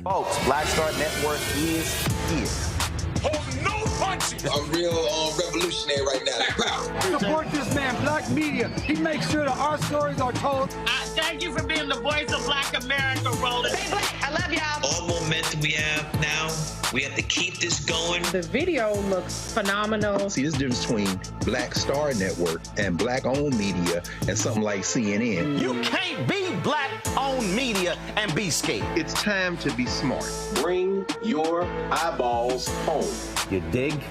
Folks, Black Star Network is here. Hold no punches! I'm real revolutionary right now. Support this man, Black Media. He makes sure that our stories are told. Thank you for being the voice of Black America, Roland. Stay black. I love y'all. All momentum we have now, we have to keep this going. The video looks phenomenal. See, there's a difference between Black Star Network and Black-owned media and something like CNN. You can't be Black-owned media and be scared. It's time to be smart. Bring your eyeballs home. You dig?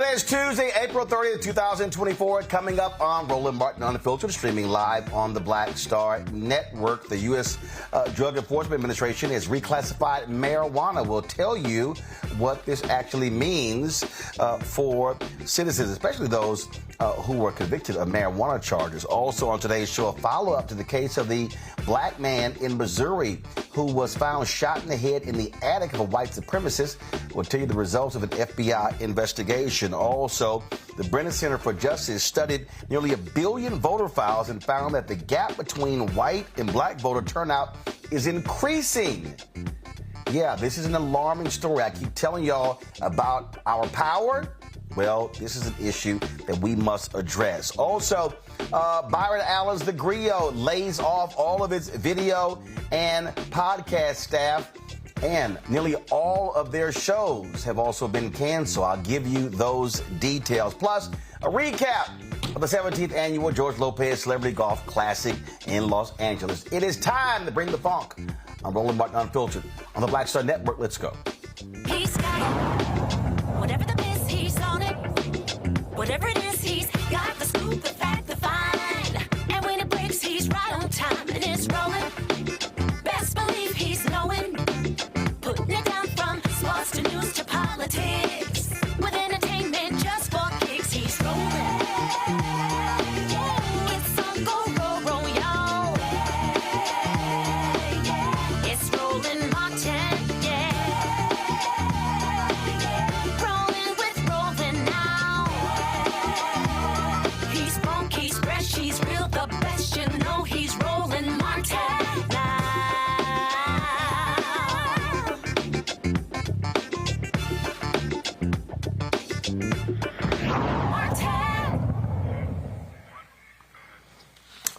Today is Tuesday, April 30th, 2024. Coming up on Roland Martin Unfiltered, streaming live on the Black Star Network. The U.S. Drug Enforcement Administration has reclassified marijuana. We'll tell you what this actually means for citizens, especially those who were convicted of marijuana charges. Also on today's show, a follow-up to the case of the black man in Missouri who was found shot in the head in the attic of a white supremacist. We'll tell you the results of an FBI investigation. Also, the Brennan Center for Justice studied nearly 1 billion voter files and found that the gap between white and black voter turnout is increasing. Yeah, this is an alarming story. I keep telling y'all about our power. Well, this is an issue that we must address. Also, Byron Allen's The Griot lays off all of its video and podcast staff, and nearly all of their shows have also been canceled. I'll give you those details. Plus, a recap of the 17th annual George Lopez Celebrity Golf Classic in Los Angeles. It is time to bring the funk. I'm Roland Martin Unfiltered on the Black Star Network. Let's go. He's got it. Whatever the miss, he's on it. Whatever it is, he's got the scoop, the fact, the find. And when it breaks, he's right on time and it's rolling. Best believe he's knowing. Putting it down from sports to news to politics. With entertainment just for kicks, he's rolling. It's on go, y'all. It's Roland Martin, Rolling with Roland now. He's funk, he's fresh, he's real, the best, you know he's Roland Martin now.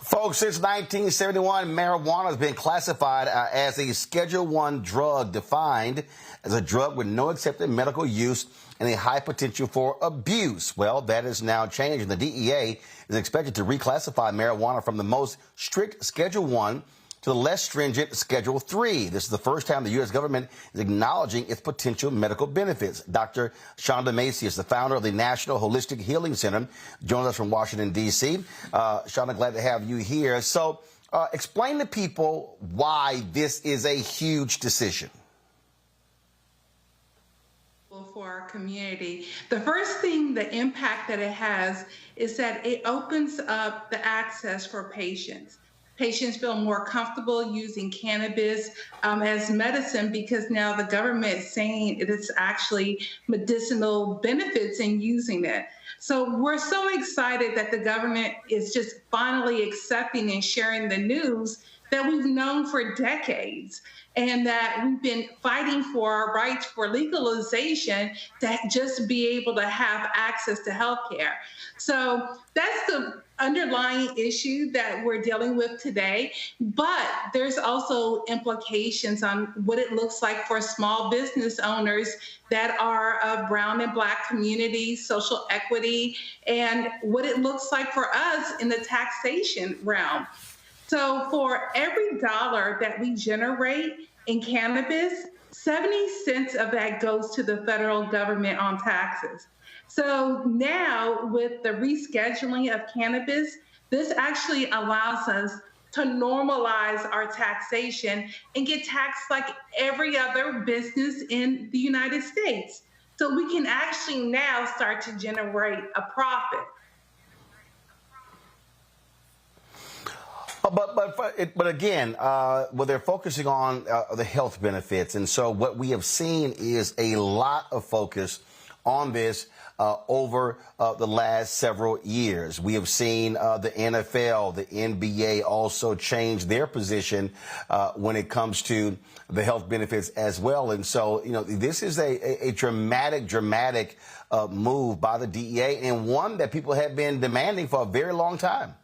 Folks, since 1971, marijuana has been classified as a Schedule I drug, defined as a drug with no accepted medical use and a high potential for abuse. Well, that is now changing. The DEA is expected to reclassify marijuana from the most strict Schedule I to the less stringent Schedule III. This is the first time the U.S. government is acknowledging its potential medical benefits. Dr. Shonda Macy is the founder of the National Holistic Healing Center, joins us from Washington, D.C. Shonda, glad to have you here. So explain to people why this is a huge decision. For our community. The first thing, the impact that it has is that it opens up the access for patients. Patients feel more comfortable using cannabis as medicine because now the government is saying it is actually medicinal benefits in using it. So we're so excited that the government is just finally accepting and sharing the news that we've known for decades, and that we've been fighting for our rights for legalization to just be able to have access to health care. So that's the underlying issue that we're dealing with today, but there's also implications on what it looks like for small business owners that are of brown and black communities, social equity, and what it looks like for us in the taxation realm. So for every dollar that we generate in cannabis, 70 cents of that goes to the federal government on taxes. So now with the rescheduling of cannabis, this actually allows us to normalize our taxation and get taxed like every other business in the United States. So we can actually now start to generate a profit. But again, well, they're focusing on the health benefits. And so what we have seen is a lot of focus on this over the last several years. We have seen the NFL, the NBA also change their position when it comes to the health benefits as well. And so, you know, this is a dramatic move by the DEA, and one that people have been demanding for a very long time.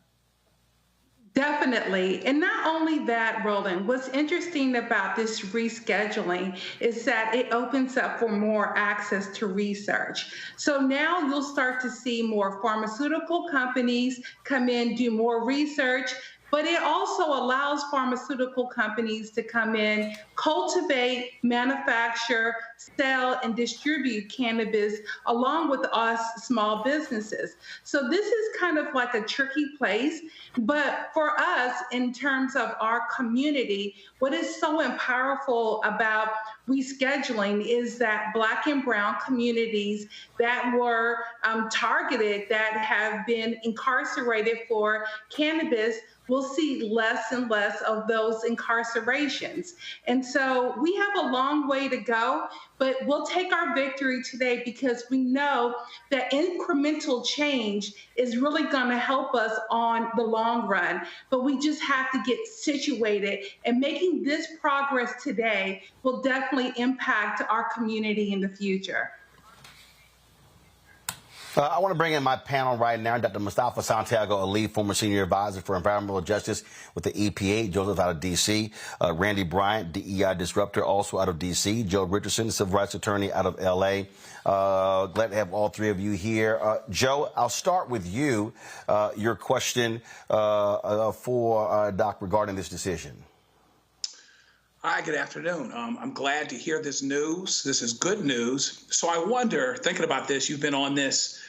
Definitely. And not only that, Roland, what's interesting about this rescheduling is that it opens up for more access to research. So now you'll start to see more pharmaceutical companies come in, do more research, but it also allows pharmaceutical companies to come in, cultivate, manufacture sell and distribute cannabis along with us small businesses. So this is kind of like a tricky place, but for us in terms of our community, what is so powerful about rescheduling is that Black and brown communities that were targeted, that have been incarcerated for cannabis, we'll see less and less of those incarcerations. And so we have a long way to go, but we'll take our victory today because we know that incremental change is really going to help us on the long run. But we just have to get situated, and making this progress today will definitely impact our community in the future. I want to bring in my panel right now, Dr. Mustafa Santiago Ali, former senior advisor for environmental justice with the EPA, Joseph out of D.C., Randy Bryant, DEI disruptor, also out of D.C., Joe Richardson, civil rights attorney out of L.A. Glad to have all three of you here. Joe, I'll start with you. Your question for Doc regarding this decision. Hi, good afternoon. I'm glad to hear this news. This is good news. So I wonder, thinking about this, you've been on this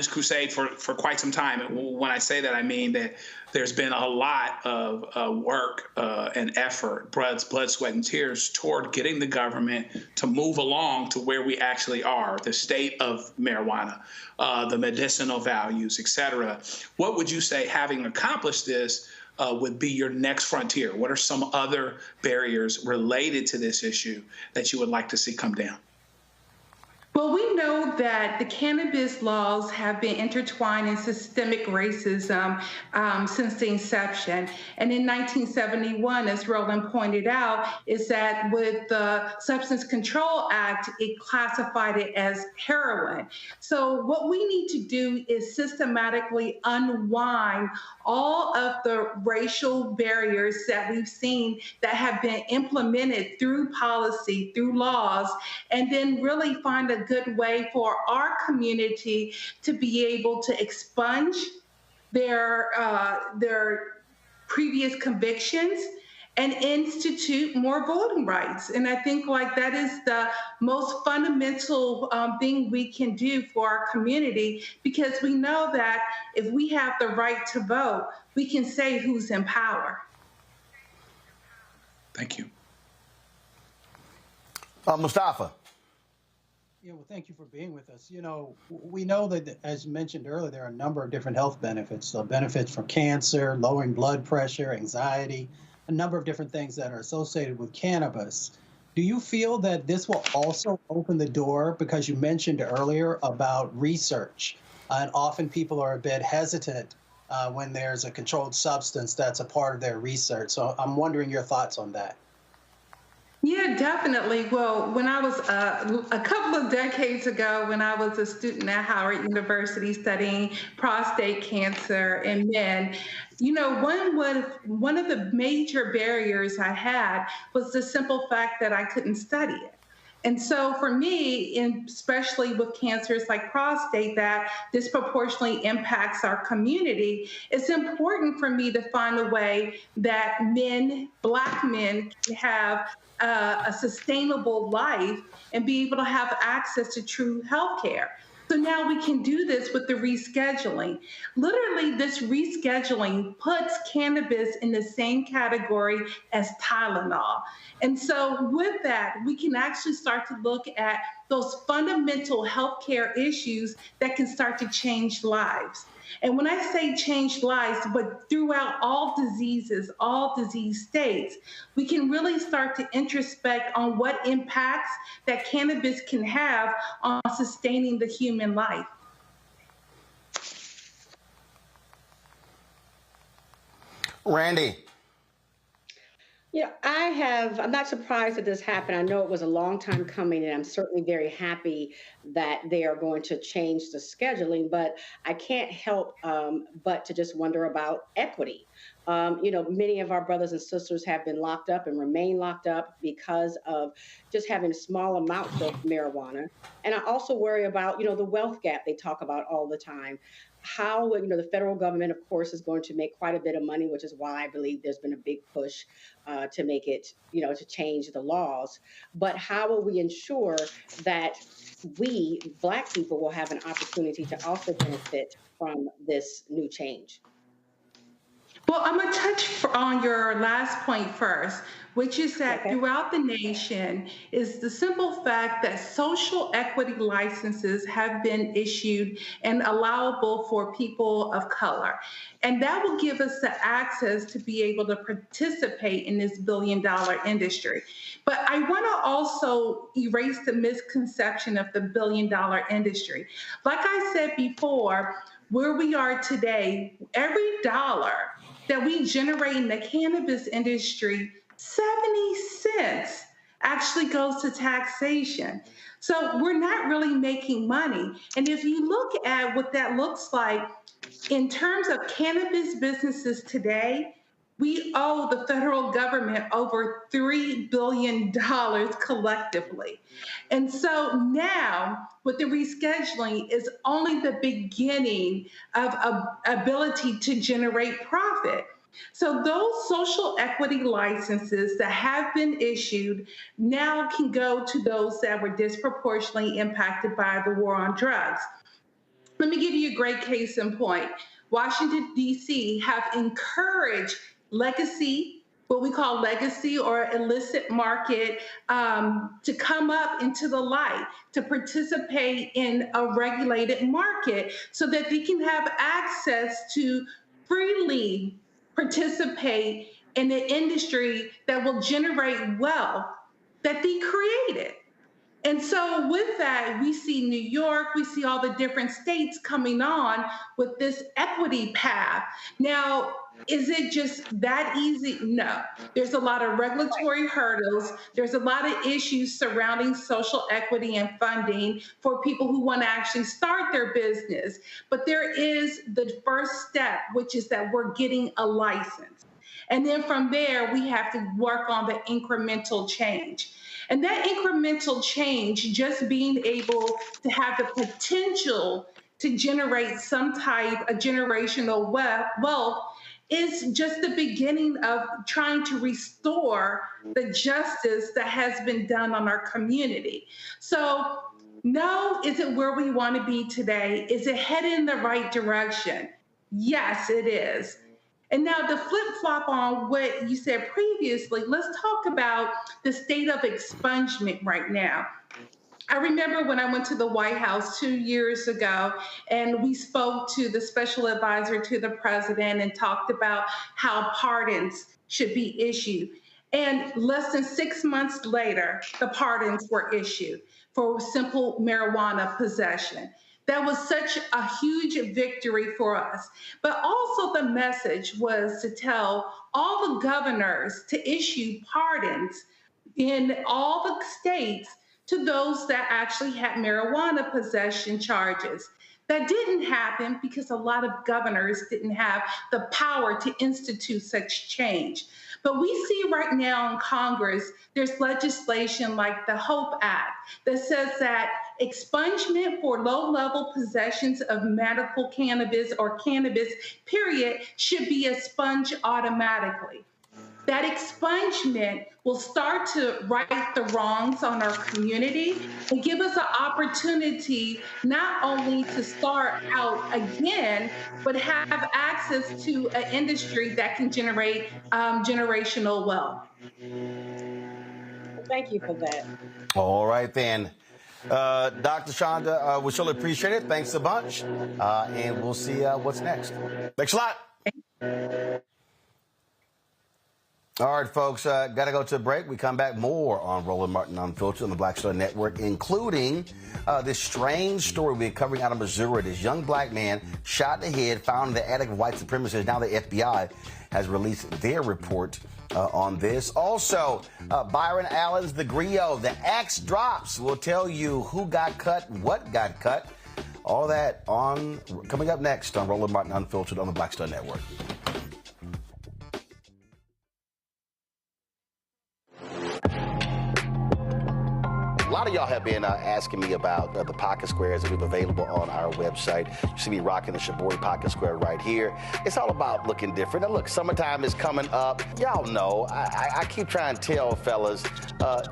crusade for quite some time. And when I say that, I mean that there's been a lot of work and effort, blood, sweat, and tears toward getting the government to move along to where we actually are, the state of marijuana, the medicinal values, et cetera. What would you say, having accomplished this, would be your next frontier? What are some other barriers related to this issue that you would like to see come down? Well, we know that the cannabis laws have been intertwined in systemic racism since the inception. And in 1971, as Roland pointed out, is that with the Substance Control Act, it classified it as heroin. So what we need to do is systematically unwind all of the racial barriers that we've seen that have been implemented through policy, through laws, and then really find a good way for our community to be able to expunge their previous convictions and institute more voting rights. And I think like that is the most fundamental thing we can do for our community, because we know that if we have the right to vote, we can say who's in power. Thank you. Mustafa. Yeah, well, thank you for being with us. You know, we know that, as mentioned earlier, there are a number of different health benefits. So benefits from cancer, lowering blood pressure, anxiety, a number of different things that are associated with cannabis. Do you feel that this will also open the door, because you mentioned earlier about research, and often people are a bit hesitant when there's a controlled substance that's a part of their research. So I'm wondering your thoughts on that. Yeah, definitely. Well, when I was a couple of decades ago, when I was a student at Howard University studying prostate cancer in men, you know, one of the major barriers I had was the simple fact that I couldn't study it. And so for me, especially with cancers like prostate that disproportionately impacts our community, it's important for me to find a way that men, Black men, can have a sustainable life and be able to have access to true health care. So now we can do this with the rescheduling. Literally, this rescheduling puts cannabis in the same category as Tylenol. And so with that, we can actually start to look at those fundamental healthcare issues that can start to change lives. And when I say change lives, but throughout all diseases, all disease states, we can really start to introspect on what impacts that cannabis can have on sustaining the human life. Randy. Yeah, I'm not surprised that this happened. I know it was a long time coming, and I'm certainly very happy that they are going to change the scheduling, but I can't help but to just wonder about equity. You know, many of our brothers and sisters have been locked up and remain locked up because of just having small amounts of marijuana. And I also worry about, you know, the wealth gap they talk about all the time. how, the federal government, of course, is going to make quite a bit of money, which is why I believe there's been a big push to make it, to change the laws. But how will we ensure that we, Black people, will have an opportunity to also benefit from this new change? Well, I'm going to touch on your last point first, which is that throughout the nation is the simple fact that social equity licenses have been issued and allowable for people of color. And that will give us the access to be able to participate in this billion-dollar industry. But I want to also erase the misconception of the billion-dollar industry. Like I said before, where we are today, every dollar that we generate in the cannabis industry, 70 cents actually goes to taxation. So we're not really making money. And if you look at what that looks like in terms of cannabis businesses today, we owe the federal government over $3 billion collectively. And so now, with the rescheduling, is only the beginning of ability to generate profit. So those social equity licenses that have been issued now can go to those that were disproportionately impacted by the war on drugs. Let me give you a great case in point. Washington, D.C. have encouraged legacy, what we call legacy or illicit market, to come up into the light, to participate in a regulated market so that they can have access to freely participate in the industry that will generate wealth that they created. And so with that, we see New York, we see all the different states coming on with this equity path. Now, is it just that easy? No. There's a lot of regulatory hurdles. There's a lot of issues surrounding social equity and funding for people who want to actually start their business. But there is the first step, which is that we're getting a license. And then from there, we have to work on the incremental change. And that incremental change, just being able to have the potential to generate some type of generational wealth, is just the beginning of trying to restore the justice that has been done on our community. So, no, is it where we want to be today? Is it headed in the right direction? Yes, it is. And now to flip-flop on what you said previously, let's talk about the state of expungement right now. I remember when I went to the White House 2 years ago, and we spoke to the special advisor to the president and talked about how pardons should be issued. And less than 6 months later, the pardons were issued for simple marijuana possession. That was such a huge victory for us. But also the message was to tell all the governors to issue pardons in all the states to those that actually had marijuana possession charges. That didn't happen because a lot of governors didn't have the power to institute such change. But we see right now in Congress, there's legislation like the HOPE Act that says that expungement for low-level possessions of medical cannabis or cannabis, period, should be expunged automatically. That expungement will start to right the wrongs on our community and give us an opportunity not only to start out again, but have access to an industry that can generate generational wealth. Thank you for that. All right, then. Dr. Shonda, we surely appreciate it. Thanks a bunch. And we'll see what's next. Thanks a lot. All right, folks, got to go to a break. We come back more on Roland Martin Unfiltered on the Black Star Network, including this strange story we're covering out of Missouri. This young black man shot in the head, found in the attic of white supremacists. Now the FBI has released their report on this. Also, Byron Allen's The Griot, the axe drops. We'll tell you who got cut, what got cut. All that coming up next on Roland Martin Unfiltered on the Black Star Network. A lot lot of y'all have been asking me about the pocket squares that we have available on our website. You see me rocking the Shibori pocket square right here. It's all about looking different. And look, summertime is coming up. Y'all know, I keep trying to tell fellas,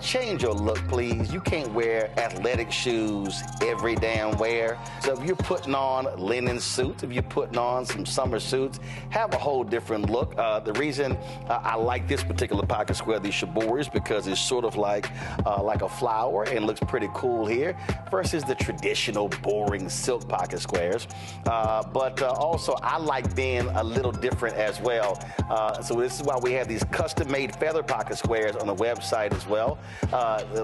change your look, please. You can't wear athletic shoes every damn wear. So if you're putting on linen suits, if you're putting on some summer suits, have a whole different look. The reason I like this particular pocket square, the Shibori, is because it's sort of like a flower and looks pretty cool here versus the traditional boring silk pocket squares. But also I like being a little different as well. So this is why we have these custom-made feather pocket squares on the website as well.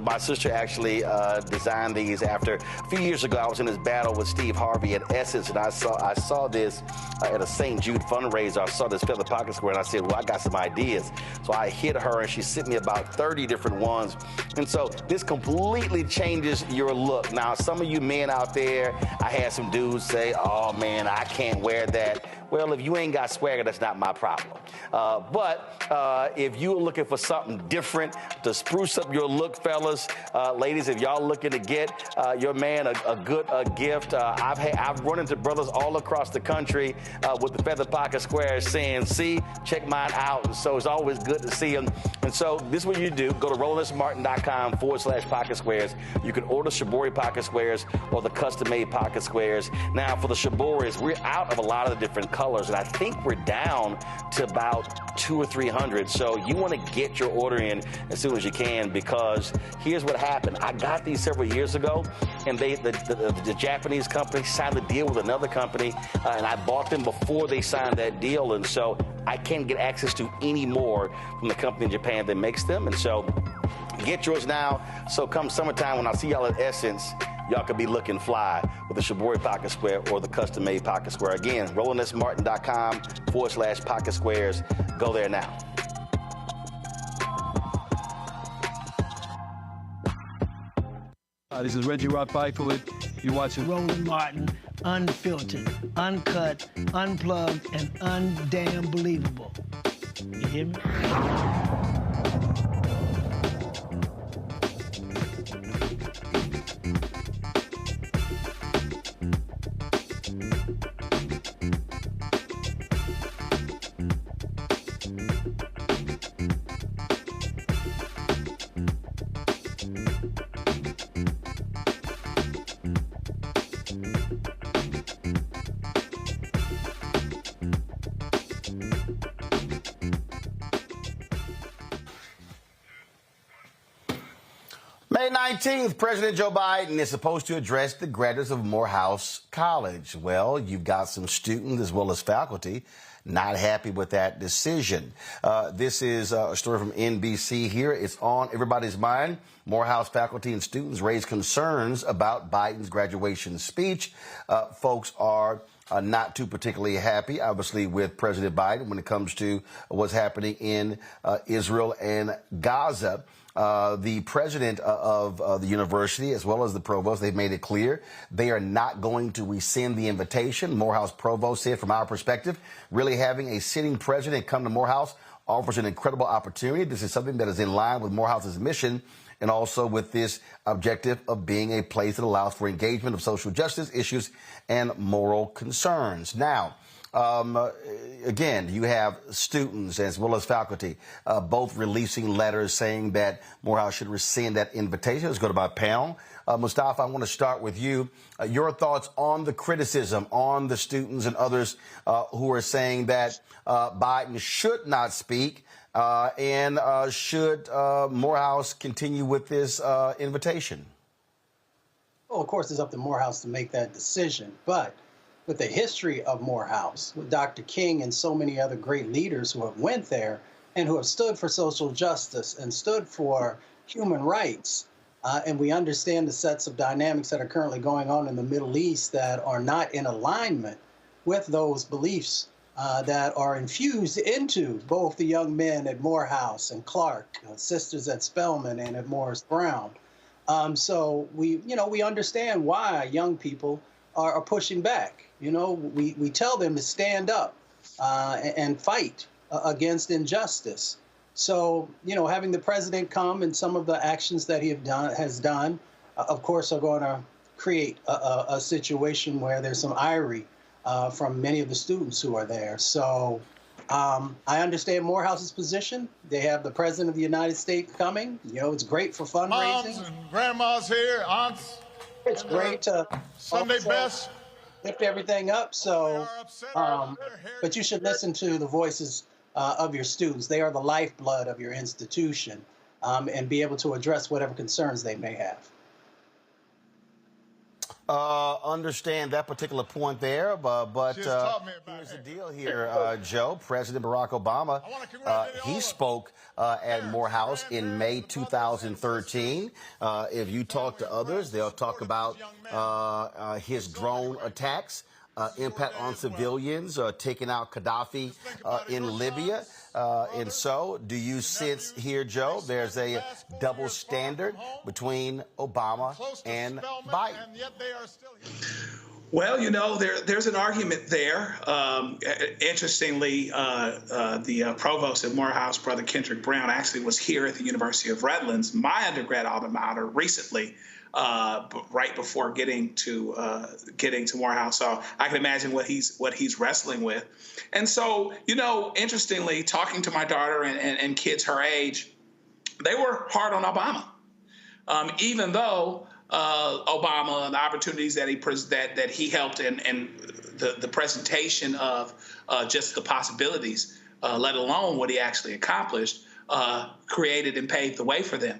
My sister actually designed these after a few years ago. I was in this battle with Steve Harvey at Essence, and I saw this at a St. Jude fundraiser. I saw this feather pocket square, and I said, well, I got some ideas. So I hit her, and she sent me about 30 different ones. And so this completely changes your look. Now, some of you men out there, I had some dudes say, oh, man, I can't wear that. Well, if you ain't got swagger, that's not my problem. But if you're looking for something different to spruce up your look, fellas, ladies, if y'all looking to get your man a good gift, I've run into brothers all across the country with the feather pocket squares saying, see, check mine out. And so it's always good to see them. And so this is what you do. Go to RolandSMartin.com/pocket squares. You can order Shibori pocket squares or the custom-made pocket squares. Now, for the Shiboris, we're out of a lot of the different colors, and I think we're down to about 200 or 300. So you want to get your order in as soon as you can, because here's what happened. I got these several years ago, and the Japanese company signed a deal with another company, and I bought them before they signed that deal, and so I can't get access to any more from the company in Japan that makes them. And so get yours now. So come summertime, when I see y'all at Essence, y'all could be looking fly with the Shibori pocket square or the custom-made pocket square. Again, RolandSMartin.com/pocket squares. Go there now. This is Reggie Rock Byford. You're watching Roland Martin, unfiltered, uncut, unplugged, and undamn believable. You hear me? May 19th, President Joe Biden is supposed to address the graduates of Morehouse College. Well, you've got some students as well as faculty not happy with that decision. This is a story from NBC here. It's on everybody's mind. Morehouse faculty and students raise concerns about Biden's graduation speech. Folks are not too particularly happy, obviously, with President Biden when it comes to what's happening in Israel and Gaza. The president of the university, as well as the provost, they've made it clear they are not going to rescind the invitation. Morehouse provost said, from our perspective, really having a sitting president come to Morehouse offers an incredible opportunity. This is something that is in line with Morehouse's mission and also with this objective of being a place that allows for engagement of social justice issues and moral concerns. Now, again, you have students as well as faculty both releasing letters saying that Morehouse should rescind that invitation. Let's go to my panel. Mustafa, I want to start with you. Your thoughts on the criticism on the students and others who are saying that Biden should not speak and should Morehouse continue with this invitation? Well, of course, it's up to Morehouse to make that decision, but with the history of Morehouse, with Dr. King and so many other great leaders who have went there and who have stood for social justice and stood for human rights, and we understand the sets of dynamics that are currently going on in the Middle East that are not in alignment with those beliefs that are infused into both the young men at Morehouse and Clark, sisters at Spelman and at Morris Brown. So we understand why young people are pushing back. We tell them to stand up and fight against injustice. So, having the president come and some of the actions that he has done, of course, are going to create a situation where there's some ire from many of the students who are there. So I understand Morehouse's position. They have the President of the United States coming. You know, it's great for fundraising. Moms and grandmas here, aunts. It's great to Sunday best. Lift everything up. So, but you should listen to the voices of your students. They are the lifeblood of your institution, and be able to address whatever concerns they may have. Understand that particular point there, but here's the deal here, Joe. President Barack Obama, he spoke at Morehouse in May 2013. If you talk to others, they'll talk about his drone attacks, impact on civilians, taking out Gaddafi in Libya. And so, do you sense here, Joe, there's a double standard between Obama and Biden? Well, you know, there's an argument there. Interestingly, the provost at Morehouse, Brother Kendrick Brown, actually was here at the University of Redlands, my undergrad alma mater, recently, right before getting to Morehouse. So I can imagine what he's wrestling with. And so, you know, interestingly, talking to my daughter and kids her age, they were hard on Obama, even though Obama and the opportunities that he helped and the presentation of just the possibilities, let alone what he actually accomplished, created and paved the way for them.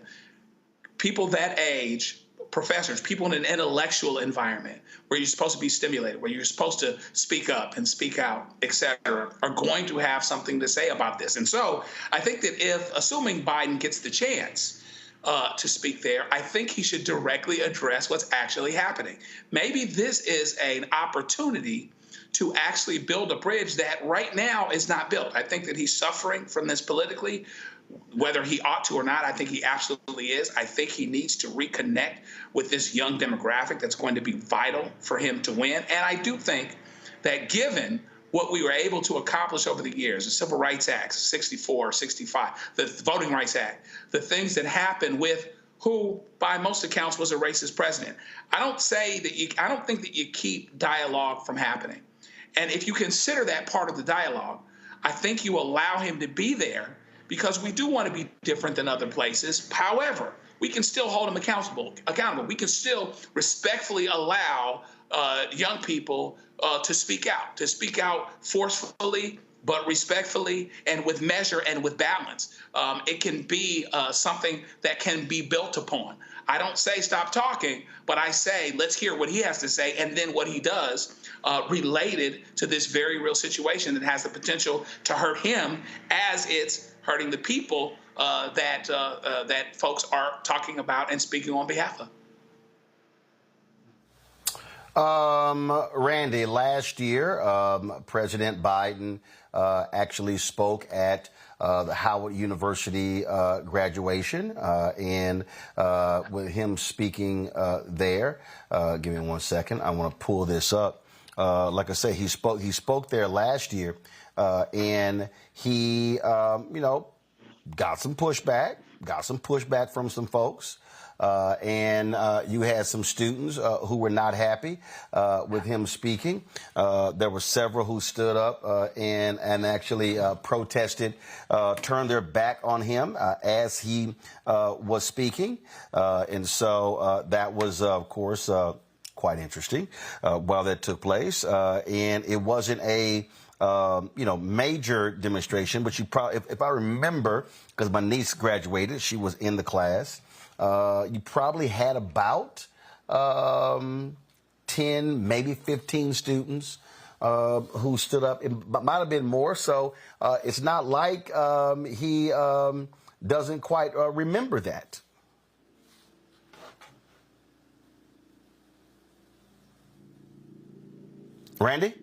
People that age, professors, people in an intellectual environment where you're supposed to be stimulated, where you're supposed to speak up and speak out, et cetera, are going to have something to say about this. And so I think that if, assuming Biden gets the chance to speak there, I think he should directly address what's actually happening. Maybe this is an opportunity to actually build a bridge that right now is not built. I think that he's suffering from this politically. Whether he ought to or not, I think he absolutely is. I think he needs to reconnect with this young demographic that's going to be vital for him to win. And I do think that given what we were able to accomplish over the years, the Civil Rights Act, 64, 65, the Voting Rights Act, the things that happened with who, by most accounts, was a racist president. I don't think that you keep dialogue from happening. And if you consider that part of the dialogue, I think you allow him to be there, because we do want to be different than other places. However, we can still hold them accountable. We can still respectfully allow young people to speak out forcefully, but respectfully and with measure and with balance. It can be something that can be built upon. I don't say stop talking, but I say let's hear what he has to say, and then what he does related to this very real situation that has the potential to hurt him as it's hurting the people that folks are talking about and speaking on behalf of. Randy, last year, President Biden actually spoke at the Howard University graduation, and with him speaking there, give me 1 second. I want to pull this up. Like I say, he spoke there last year, and he, got some pushback from some folks. And you had some students who were not happy with him speaking. There were several who stood up and actually protested, turned their back on him as he was speaking. And so that was, of course, quite interesting while that took place. And it wasn't a major demonstration, but you probably, if I remember, because my niece graduated, she was in the class. You probably had about 10, maybe 15 students who stood up. It might have been more. So it's not like he doesn't quite remember that. Randy?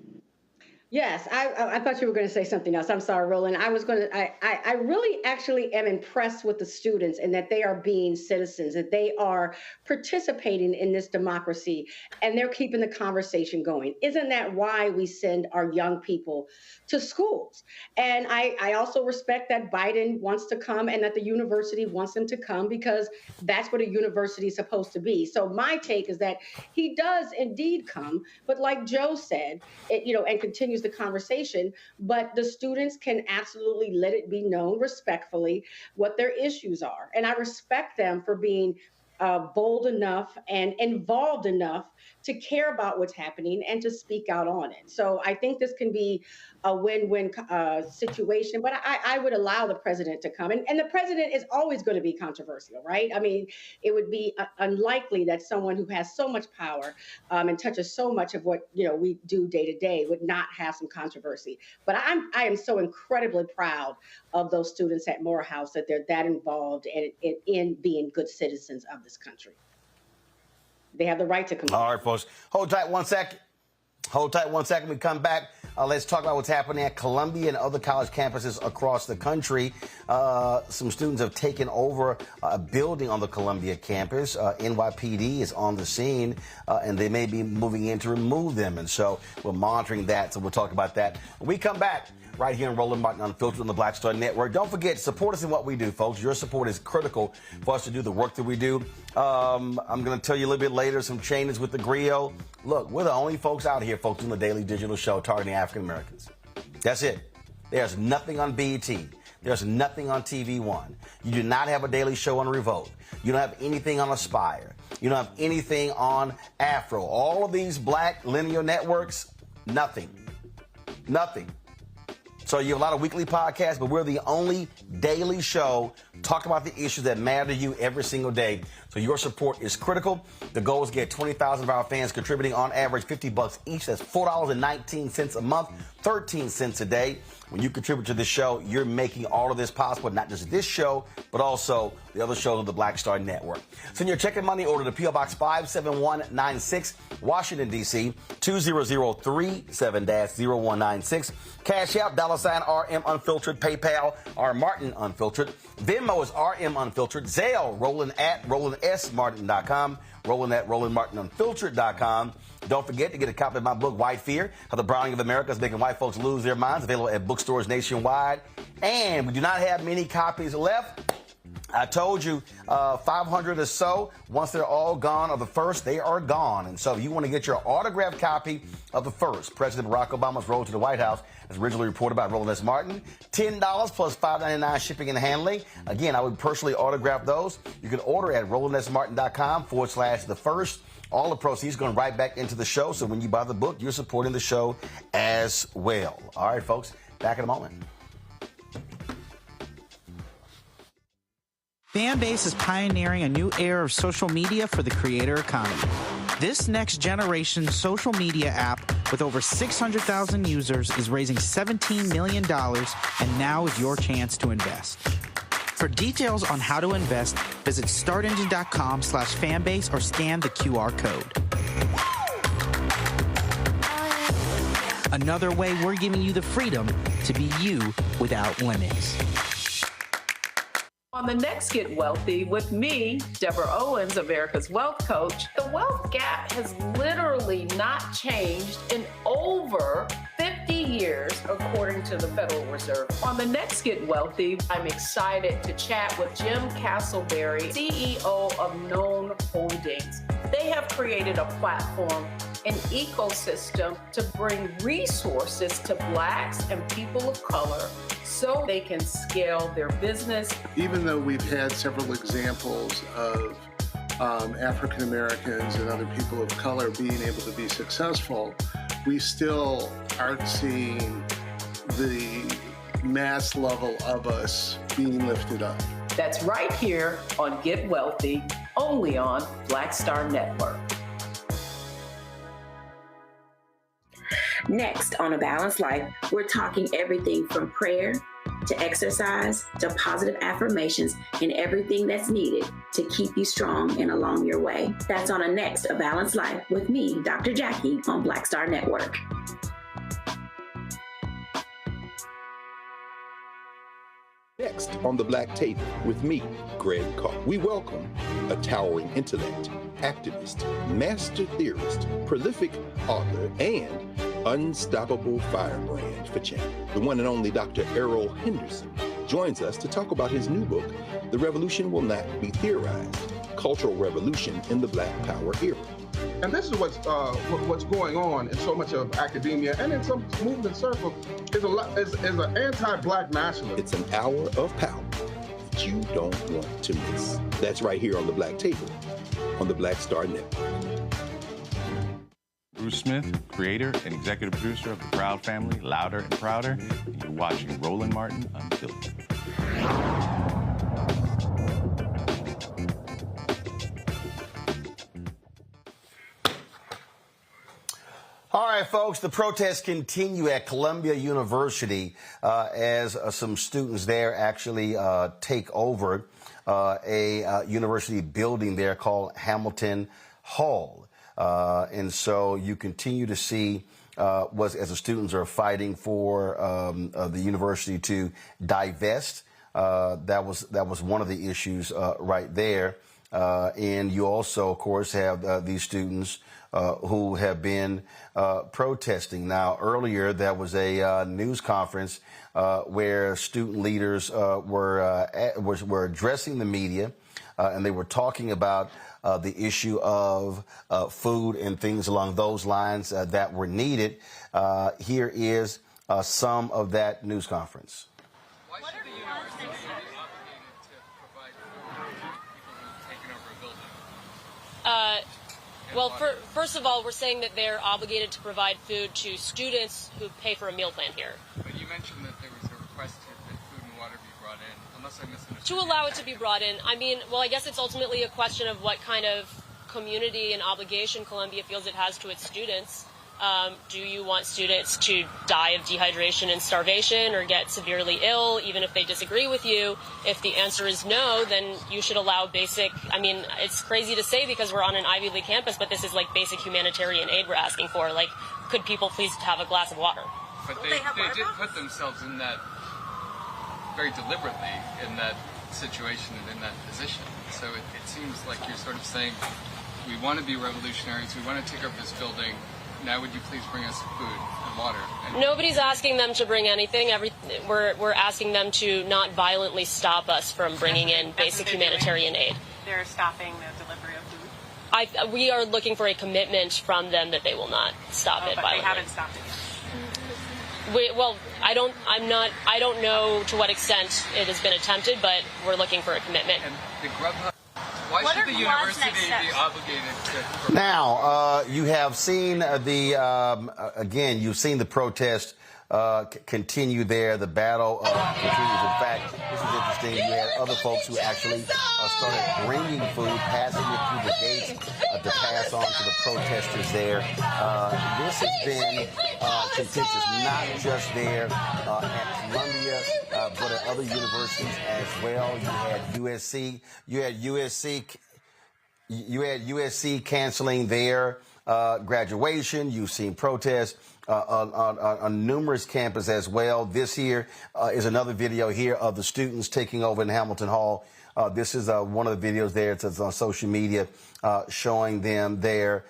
Yes, I thought you were going to say something else. I'm sorry, Roland. I really actually am impressed with the students and that they are being citizens, that they are participating in this democracy and they're keeping the conversation going. Isn't that why we send our young people to schools? And I also respect that Biden wants to come and that the university wants them to come because that's what a university is supposed to be. So my take is that he does indeed come, but like Joe said, and continues the conversation, but the students can absolutely let it be known respectfully what their issues are. And I respect them for being bold enough and involved enough to care about what's happening and to speak out on it. So I think this can be a win-win situation, but I would allow the president to come. And the president is always going to be controversial, right? I mean, it would be unlikely that someone who has so much power and touches so much of what we do day to day would not have some controversy. But I am so incredibly proud of those students at Morehouse that they're that involved in being good citizens of this country. They have the right to come. All right, folks. Hold tight 1 second. Hold tight 1 second. We come back. Let's talk about what's happening at Columbia and other college campuses across the country. Some students have taken over a building on the Columbia campus. NYPD is on the scene, and they may be moving in to remove them. And so we're monitoring that. So we'll talk about that when we come back right here in Roland Martin Unfiltered on the Black Star Network. Don't forget, support us in what we do, folks. Your support is critical for us to do the work that we do. I'm going to tell you a little bit later some changes with the griot. Look, we're the only folks out here, folks, doing the daily digital show targeting African Americans. That's it. There's nothing on BET. There's nothing on TV One. You do not have a daily show on Revolt. You don't have anything on Aspire. You don't have anything on Afro. All of these black linear networks, nothing. Nothing. So you have a lot of weekly podcasts, but we're the only daily show talking about the issues that matter to you every single day. So your support is critical. The goal is to get 20,000 of our fans contributing on average $50 each. That's $4.19 a month, 13 cents a day. When you contribute to this show, you're making all of this possible, not just this show, but also the other shows of the Black Star Network. Send your check and money order to P.O. Box 57196, Washington, D.C., 20037-0196. Cash App, $RM Unfiltered, PayPal, R Martin Unfiltered. Venmo is RM Unfiltered. Zelle, Roland at RolandSMartin.com. Roland at RolandMartinUnfiltered.com. Don't forget to get a copy of my book, White Fear, How the Browning of America is Making White Folks Lose Their Minds, available at bookstores nationwide. And we do not have many copies left. I told you 500 or so. Once they're all gone, or the first, they are gone. And so if you want to get your autographed copy of the first, President Barack Obama's road to the White House, as originally reported by Roland S. Martin, $10 plus $5.99 shipping and handling. Again, I would personally autograph those. You can order at RolandSMartin.com/the first. All the proceeds going right back into the show. So when you buy the book, you're supporting the show as well. All right, folks, back in a moment. Fanbase is pioneering a new era of social media for the creator economy. This next generation social media app with over 600,000 users is raising $17 million, and now is your chance to invest. For details on how to invest, visit startengine.com/fanbase or scan the QR code. Another way we're giving you the freedom to be you without limits. On the next Get Wealthy with me, Deborah Owens, America's Wealth Coach, the wealth gap has literally not changed in over 50 years, according to the Federal Reserve. On the next Get Wealthy, I'm excited to chat with Jim Castleberry, CEO of Known Holdings. They have created a platform, an ecosystem to bring resources to Blacks and people of color so they can scale their business. Even though we've had several examples of African Americans and other people of color being able to be successful, we still aren't seeing the mass level of us being lifted up. That's right here on Get Wealthy, only on Black Star Network. Next on A Balanced Life, we're talking everything from prayer to exercise to positive affirmations and everything that's needed to keep you strong and along your way. That's on a next A Balanced Life with me, Dr. Jackie, on Black Star Network. on the Black Table with me, Greg Carr. We welcome a towering intellect, activist, master theorist, prolific author, and unstoppable firebrand for change. The one and only Dr. Errol Henderson joins us to talk about his new book, The Revolution Will Not Be Theorized, Cultural Revolution in the Black Power Era. And this is what's going on in so much of academia and in some movement circles is an anti-Black nationalism. It's an hour of power that you don't want to miss. That's right here on the Black Table on the Black Star Network. Bruce Smith, creator and executive producer of the Proud Family, Louder and Prouder, and you're watching Roland Martin Unfiltered. All right, folks, the protests continue at Columbia University as some students there actually take over a university building there called Hamilton Hall. And so you continue to see as the students are fighting for the university to divest. That was one of the issues right there. And you also, of course, have these students who have been protesting. Now, earlier there was a news conference where student leaders were addressing the media, and they were talking about the issue of food and things along those lines that were needed. Here is some of that news conference. Why should the university be obligated to provide food to people who've taken over a building? Well, first of all, we're saying that they're obligated to provide food to students who pay for a meal plan here. But you mentioned that there was a request that food and water be brought in, unless I misunderstood. To allow it to be brought in. I mean, well, I guess it's ultimately a question of what kind of community and obligation Columbia feels it has to its students. Do you want students to die of dehydration and starvation or get severely ill, even if they disagree with you? If the answer is no, then you should allow basic, I mean, it's crazy to say because we're on an Ivy League campus, but this is like basic humanitarian aid we're asking for. Like, could people please have a glass of water? But they did put themselves in that, very deliberately, in that situation and in that position. So it seems like you're sort of saying, we want to be revolutionaries, we want to take over this building. Now would you please bring us food and water? Nobody's asking them to bring anything. We're asking them to not violently stop us from bringing in basic humanitarian aid. They're stopping the delivery of food? We are looking for a commitment from them that they will not stop it but violently. They haven't stopped it yet. I don't know to what extent it has been attempted, but we're looking for a commitment. And the Grubhub, why should the university be obligated to... Now, you have seen again, you've seen the protest continue there. The battle continues. In fact, this is interesting. You had other folks who actually started bringing food, passing it through the gates to pass on to the protesters there. This has been contentious, not just there at Columbia, but at other universities as well. You had USC canceling their graduation. You've seen protests on numerous campuses as well. This here is another video here of the students taking over in Hamilton Hall. This is one of the videos there. It's on social media showing them there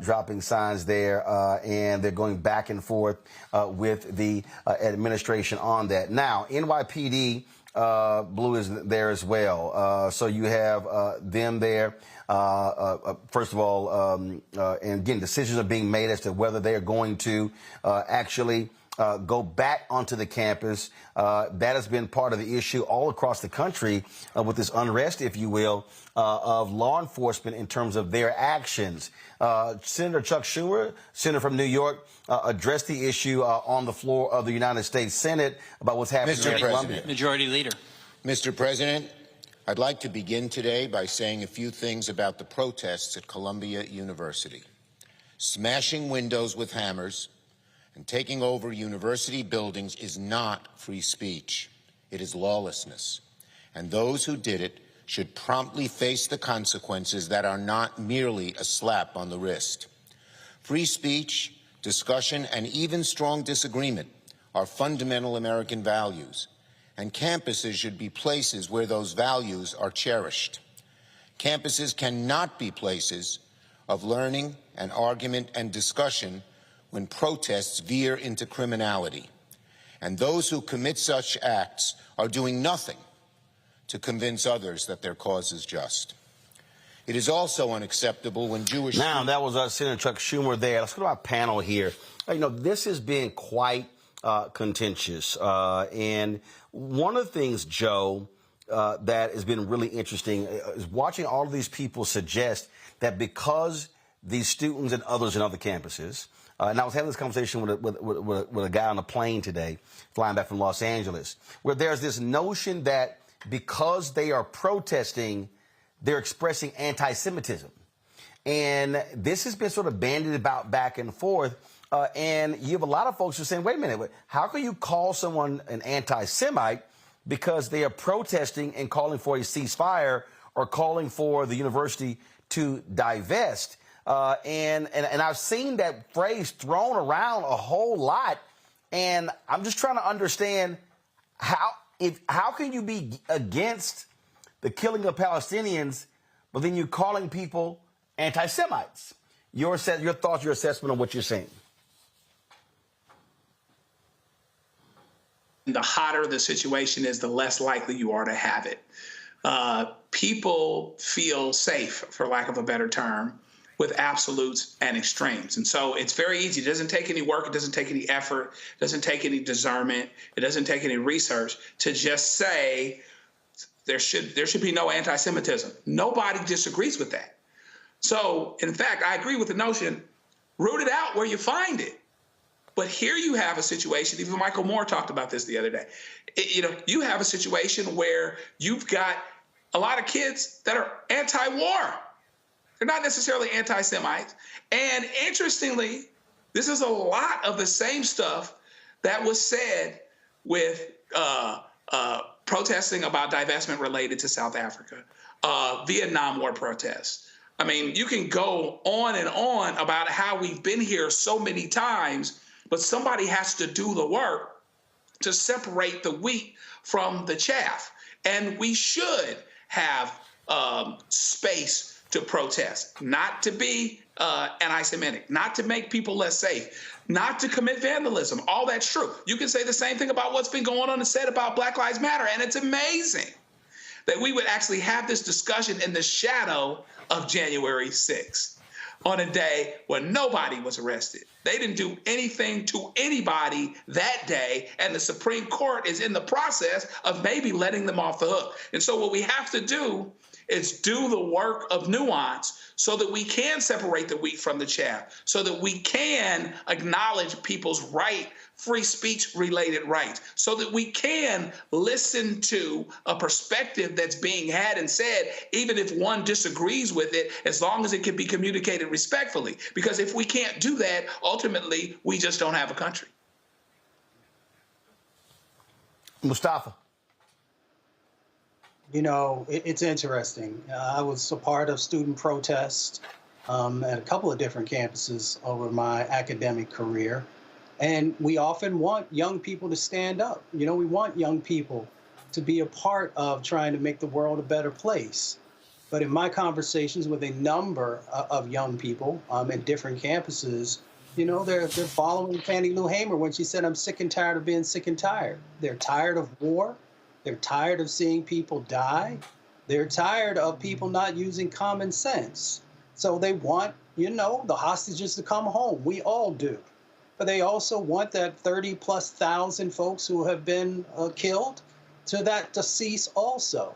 dropping signs there, and they're going back and forth with the administration on that. Now, NYPD Blue is there as well. So you have them there. First of all, and again, decisions are being made as to whether they are going to actually go back onto the campus. That has been part of the issue all across the country with this unrest, if you will, of law enforcement in terms of their actions. Senator Chuck Schumer, senator from New York, addressed the issue on the floor of the United States Senate about what's happening in Columbia. Majority Leader. Mr. President, I'd like to begin today by saying a few things about the protests at Columbia University. Smashing windows with hammers and taking over university buildings is not free speech. It is lawlessness. And those who did it should promptly face the consequences that are not merely a slap on the wrist. Free speech, discussion, and even strong disagreement are fundamental American values, and campuses should be places where those values are cherished. Campuses cannot be places of learning and argument and discussion when protests veer into criminality. And those who commit such acts are doing nothing to convince others that their cause is just. It is also unacceptable when Jewish... Now, that was Senator Chuck Schumer there. Let's go to our panel here. You know, this has been quite contentious. And one of the things, Joe, that has been really interesting is watching all of these people suggest that because these students and others in other campuses, and I was having this conversation with a guy on a plane today, flying back from Los Angeles, where there's this notion that because they are protesting, they're expressing anti-Semitism. And this has been sort of bandied about back and forth. And you have a lot of folks who are saying, wait a minute, how can you call someone an anti-Semite because they are protesting and calling for a ceasefire or calling for the university to divest? And I've seen that phrase thrown around a whole lot. And I'm just trying to understand how can you be against the killing of Palestinians, but then you're calling people anti-Semites? Your thoughts, your assessment on what you're saying. The hotter the situation is, the less likely you are to have it. People feel safe, for lack of a better term, with absolutes and extremes. And so it's very easy. It doesn't take any work. It doesn't take any effort. It doesn't take any discernment. It doesn't take any research to just say there should be no anti-Semitism. Nobody disagrees with that. So, in fact, I agree with the notion, root it out where you find it. But here you have a situation, even Michael Moore talked about this the other day. You have a situation where you've got a lot of kids that are anti-war. They're not necessarily anti-Semites. And interestingly, this is a lot of the same stuff that was said with protesting about divestment related to South Africa, Vietnam War protests. I mean, you can go on and on about how we've been here so many times, but somebody has to do the work to separate the wheat from the chaff. And we should have space to protest, not to be anti-Semitic, not to make people less safe, not to commit vandalism. All that's true. You can say the same thing about what's been going on and said about Black Lives Matter. And it's amazing that we would actually have this discussion in the shadow of January 6th on a day when nobody was arrested. They didn't do anything to anybody that day, and the Supreme Court is in the process of maybe letting them off the hook. And so what we have to do is do the work of nuance so that we can separate the wheat from the chaff, so that we can acknowledge people's free speech related rights, so that we can listen to a perspective that's being had and said, even if one disagrees with it, as long as it can be communicated respectfully. Because if we can't do that, ultimately, we just don't have a country. Mustafa. You know, it's interesting. I was a part of student protests at a couple of different campuses over my academic career. And we often want young people to stand up. You know, we want young people to be a part of trying to make the world a better place. But in my conversations with a number of young people at different campuses, you know, they're following Fannie Lou Hamer when she said, I'm sick and tired of being sick and tired. They're tired of war. They're tired of seeing people die. They're tired of people not using common sense. So they want, you know, the hostages to come home. We all do. But they also want that 30,000+ folks who have been killed to cease also.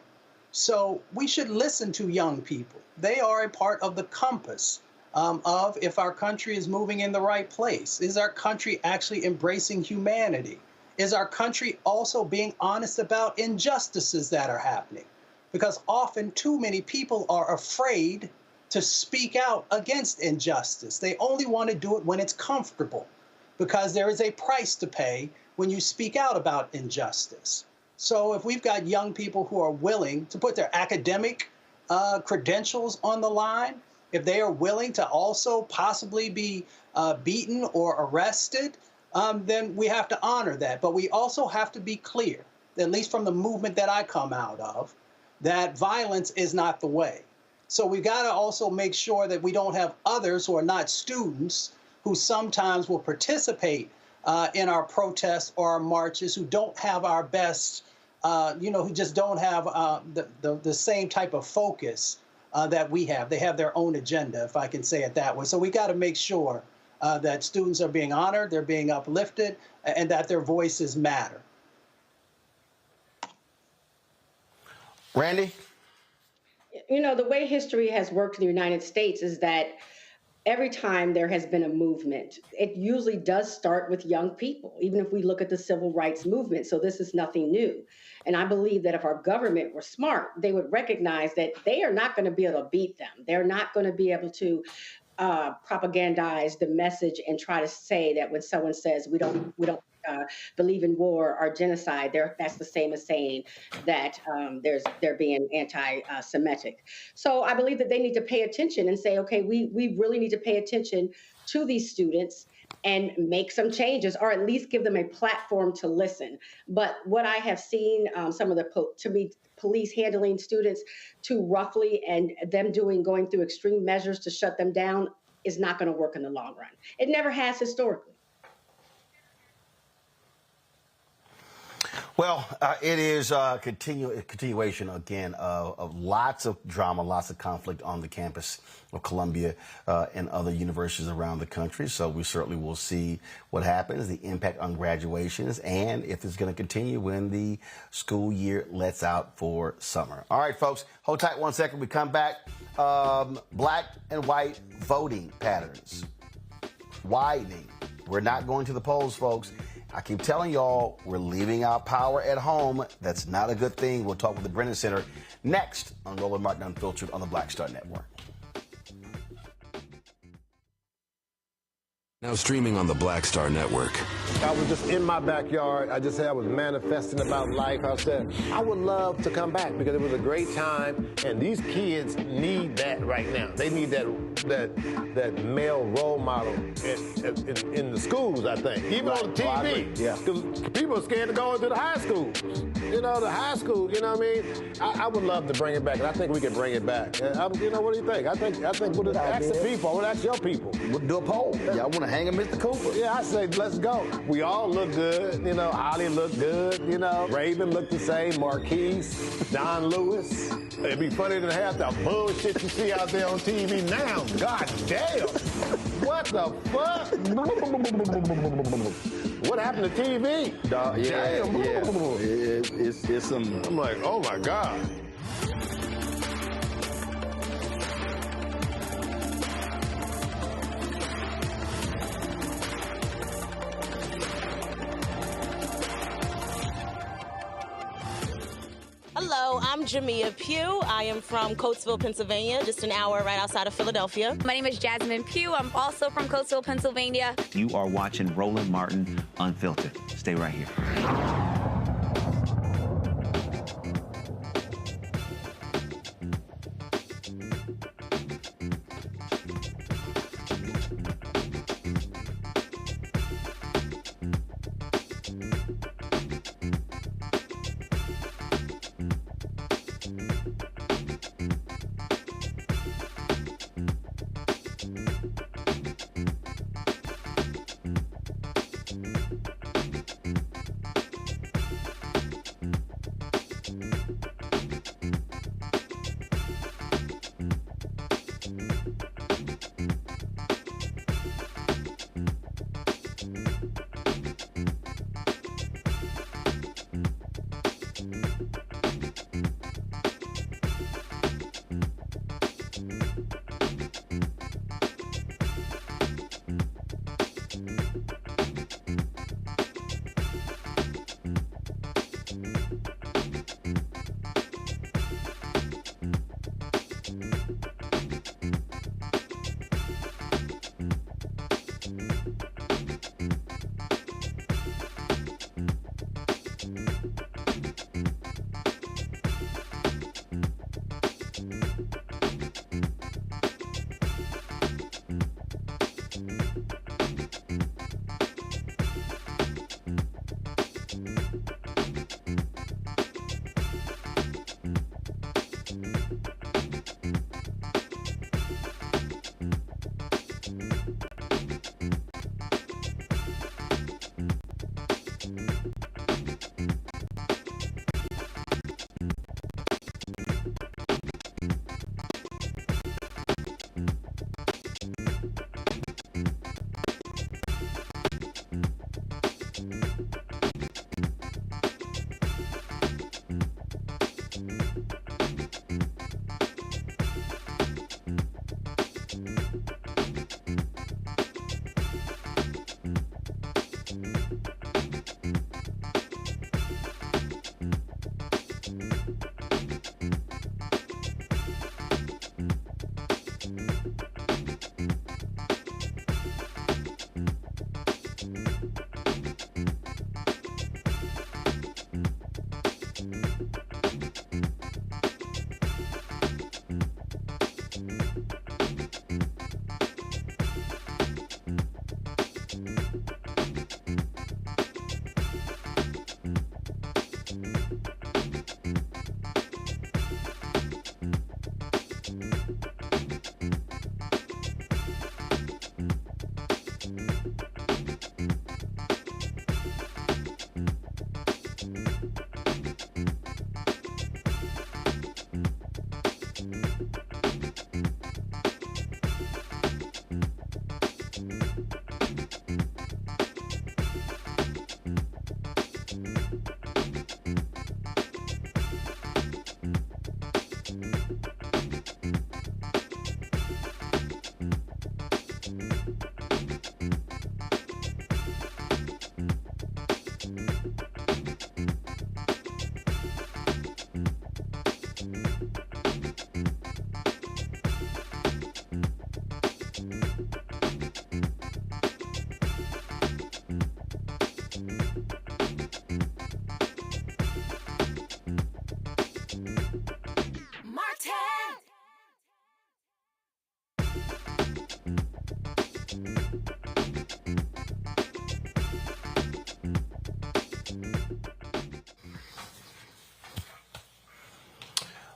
So we should listen to young people. They are a part of the compass of if our country is moving in the right place. Is our country actually embracing humanity? Is our country also being honest about injustices that are happening? Because often too many people are afraid to speak out against injustice. They only want to do it when it's comfortable, because there is a price to pay when you speak out about injustice. So if we've got young people who are willing to put their academic credentials on the line, if they are willing to also possibly be beaten or arrested, then we have to honor that. But we also have to be clear at least from the movement that I come out of, that violence is not the way. So we've got to also make sure that we don't have others who are not students who sometimes will participate in our protests or our marches, who don't have our best, who just don't have the same type of focus that we have. They have their own agenda, if I can say it that way. So we got to make sure that students are being honored, they're being uplifted, and that their voices matter. Randy? You know, the way history has worked in the United States is that every time there has been a movement, it usually does start with young people, even if we look at the civil rights movement. So this is nothing new. And I believe that if our government were smart, they would recognize that they are not going to be able to beat them. They're not going to be able to propagandize the message and try to say that when someone says we don't believe in war or genocide, that's the same as saying that they're being anti-Semitic. So I believe that they need to pay attention and say, okay, we really need to pay attention to these students and make some changes, or at least give them a platform to listen. But what I have seen, some of the police handling students too roughly and them going through extreme measures to shut them down is not going to work in the long run. It never has historically. Well, it is a continuation, again, of lots of drama, lots of conflict on the campus of Columbia and other universities around the country. So we certainly will see what happens, the impact on graduations, and if it's going to continue when the school year lets out for summer. All right, folks, hold tight 1 second. We come back. Black and white voting patterns widening. We're not going to the polls, folks. I keep telling y'all, we're leaving our power at home. That's not a good thing. We'll talk with the Brennan Center next on Roland Martin Unfiltered on the Black Star Network. Now streaming on the Black Star Network. I was just in my backyard. I just said I was manifesting about life. I said, I would love to come back because it was a great time, and these kids need that right now. They need that male role model in the schools, I think. Even on the TV. Yeah. Because people are scared to go into the high schools. You know, the high school, you know what I mean? I would love to bring it back, and I think we can bring it back. What do you think? I think we'll ask the people. I would ask your people. We'll do a poll. Y'all want to hang him, Mr. Cooper? Yeah, I say let's go. We all look good. You know, Holly looked good. You know, Raven looked the same. Marquise, Don Lewis. It'd be funny to have the bullshit you see out there on TV now. God damn. What the fuck? What happened to TV? It's some. I'm like, oh my God. Hello, I'm Jamia Pugh. I am from Coatesville, Pennsylvania, just an hour right outside of Philadelphia. My name is Jasmine Pugh. I'm also from Coatesville, Pennsylvania. You are watching Roland Martin Unfiltered. Stay right here.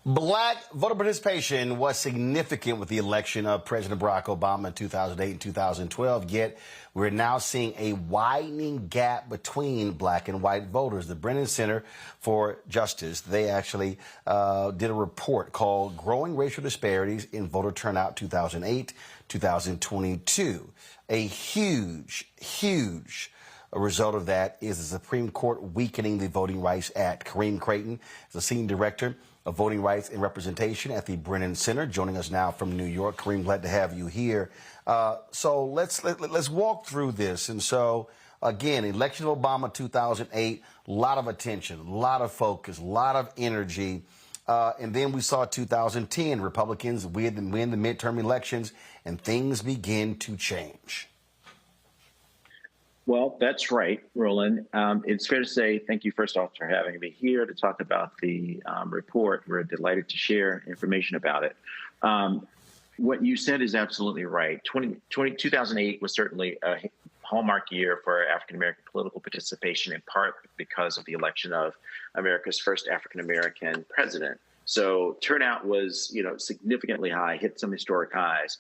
Black voter participation was significant with the election of President Barack Obama in 2008 and 2012, yet we're now seeing a widening gap between black and white voters. The Brennan Center for Justice, they actually did a report called Growing Racial Disparities in Voter Turnout 2008-2022. A huge result of that is the Supreme Court weakening the Voting Rights Act. Kareem Creighton is the Senior Director of Voting Rights and Representation at the Brennan Center, joining us now from New York. Kareem, glad to have you here. So let's walk through this. And so, again, election of Obama 2008, a lot of attention, a lot of focus, a lot of energy. And then we saw 2010, Republicans win the midterm elections, and things begin to change. Well, that's right, Roland. It's fair to say thank you, first off, for having me here to talk about the report. We're delighted to share information about it. What you said is absolutely right. 2008 was certainly a hallmark year for African-American political participation, in part because of the election of America's first African-American president. So turnout was, significantly high, hit some historic highs.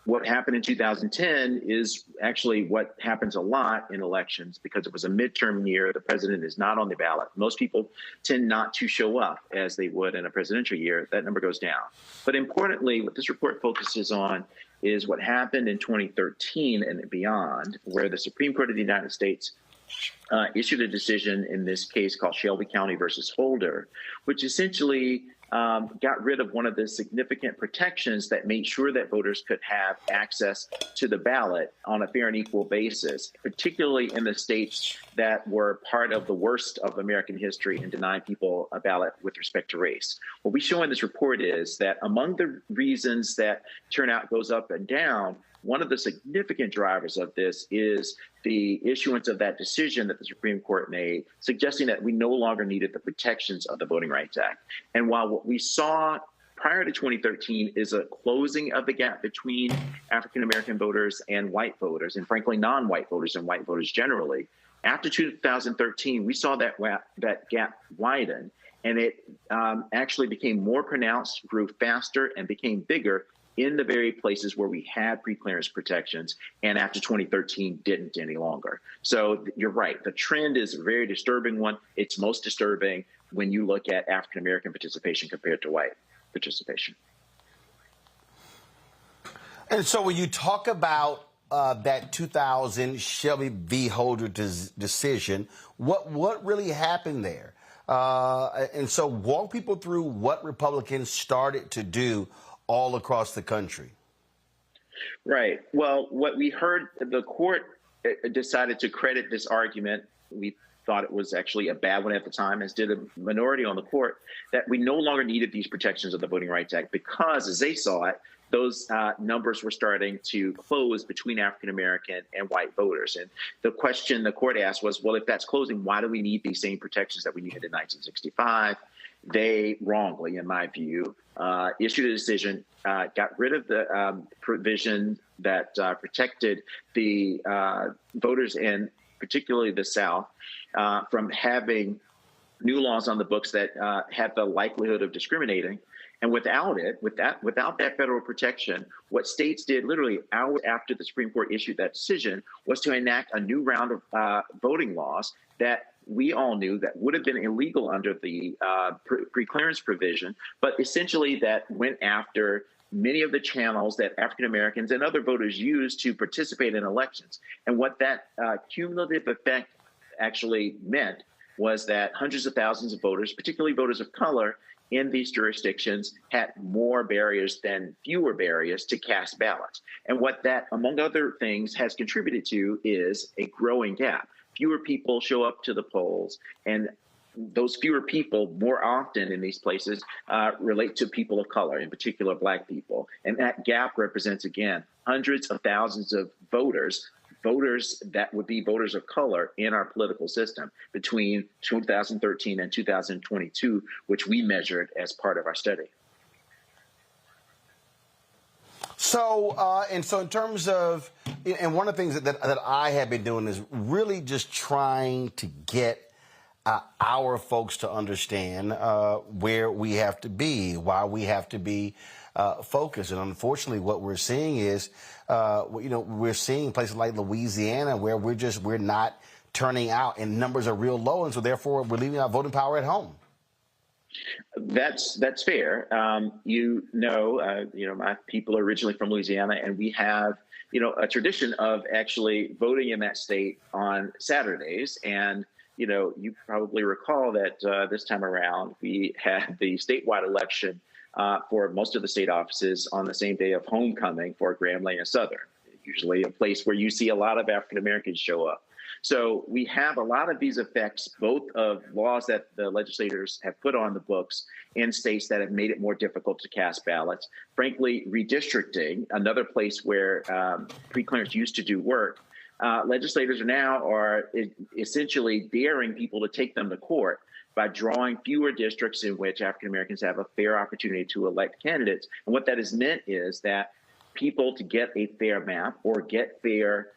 What happened in 2010 is actually what happens a lot in elections because it was a midterm year. The president is not on the ballot. Most people tend not to show up as they would in a presidential year. That number goes down. But importantly, what this report focuses on is what happened in 2013 and beyond, where the Supreme Court of the United States issued a decision in this case called Shelby County versus Holder, which essentially got rid of one of the significant protections that made sure that voters could have access to the ballot on a fair and equal basis, particularly in the states that were part of the worst of American history in denying people a ballot with respect to race. What we show in this report is that among the reasons that turnout goes up and down, one of the significant drivers of this is the issuance of that decision that the Supreme Court made, suggesting that we no longer needed the protections of the Voting Rights Act. And while what we saw prior to 2013 is a closing of the gap between African-American voters and white voters, and frankly, non-white voters and white voters generally, after 2013, we saw that gap widen, and it actually became more pronounced, grew faster, and became bigger in the very places where we had pre-clearance protections, and after 2013 didn't any longer. So you're right, the trend is a very disturbing one. It's most disturbing when you look at African-American participation compared to white participation. And so when you talk about that 2000 Shelby v. Holder decision, what really happened there? And so walk people through what Republicans started to do all across the country. Right. Well, what we heard, the court decided to credit this argument. We thought it was actually a bad one at the time, as did a minority on the court, that we no longer needed these protections of the Voting Rights Act because, as they saw it, those numbers were starting to close between African-American and white voters. And the question the court asked was, well, if that's closing, why do we need these same protections that we needed in 1965? They wrongly, in my view, issued a decision, got rid of the provision that protected the voters in particularly the South from having new laws on the books that had the likelihood of discriminating. And without that federal protection, what states did literally hours after the Supreme Court issued that decision was to enact a new round of voting laws that we all knew that would have been illegal under the pre-clearance provision, but essentially that went after many of the channels that African Americans and other voters use to participate in elections. And what that cumulative effect actually meant was that hundreds of thousands of voters, particularly voters of color, in these jurisdictions had more barriers than fewer barriers to cast ballots. And what that, among other things, has contributed to is a growing gap. Fewer people show up to the polls, and those fewer people more often in these places relate to people of color, in particular Black people. And that gap represents, again, hundreds of thousands of voters that would be voters of color in our political system between 2013 and 2022, which we measured as part of our study. So, in terms of, And one of the things that I have been doing is really just trying to get our folks to understand where we have to be, why we have to be focused. And unfortunately, what we're seeing is, we're seeing places like Louisiana where we're not turning out, and numbers are real low, and so therefore we're leaving our voting power at home. That's fair. My people are originally from Louisiana, and we have, a tradition of actually voting in that state on Saturdays. And, you probably recall that this time around, we had the statewide election for most of the state offices on the same day of homecoming for Grambling and Southern, usually a place where you see a lot of African Americans show up. So we have a lot of these effects, both of laws that the legislators have put on the books in states that have made it more difficult to cast ballots. Frankly, redistricting, another place where pre-clearance used to do work. Legislators are essentially daring people to take them to court by drawing fewer districts in which African Americans have a fair opportunity to elect candidates. And what that has meant is that people, to get a fair map or get fair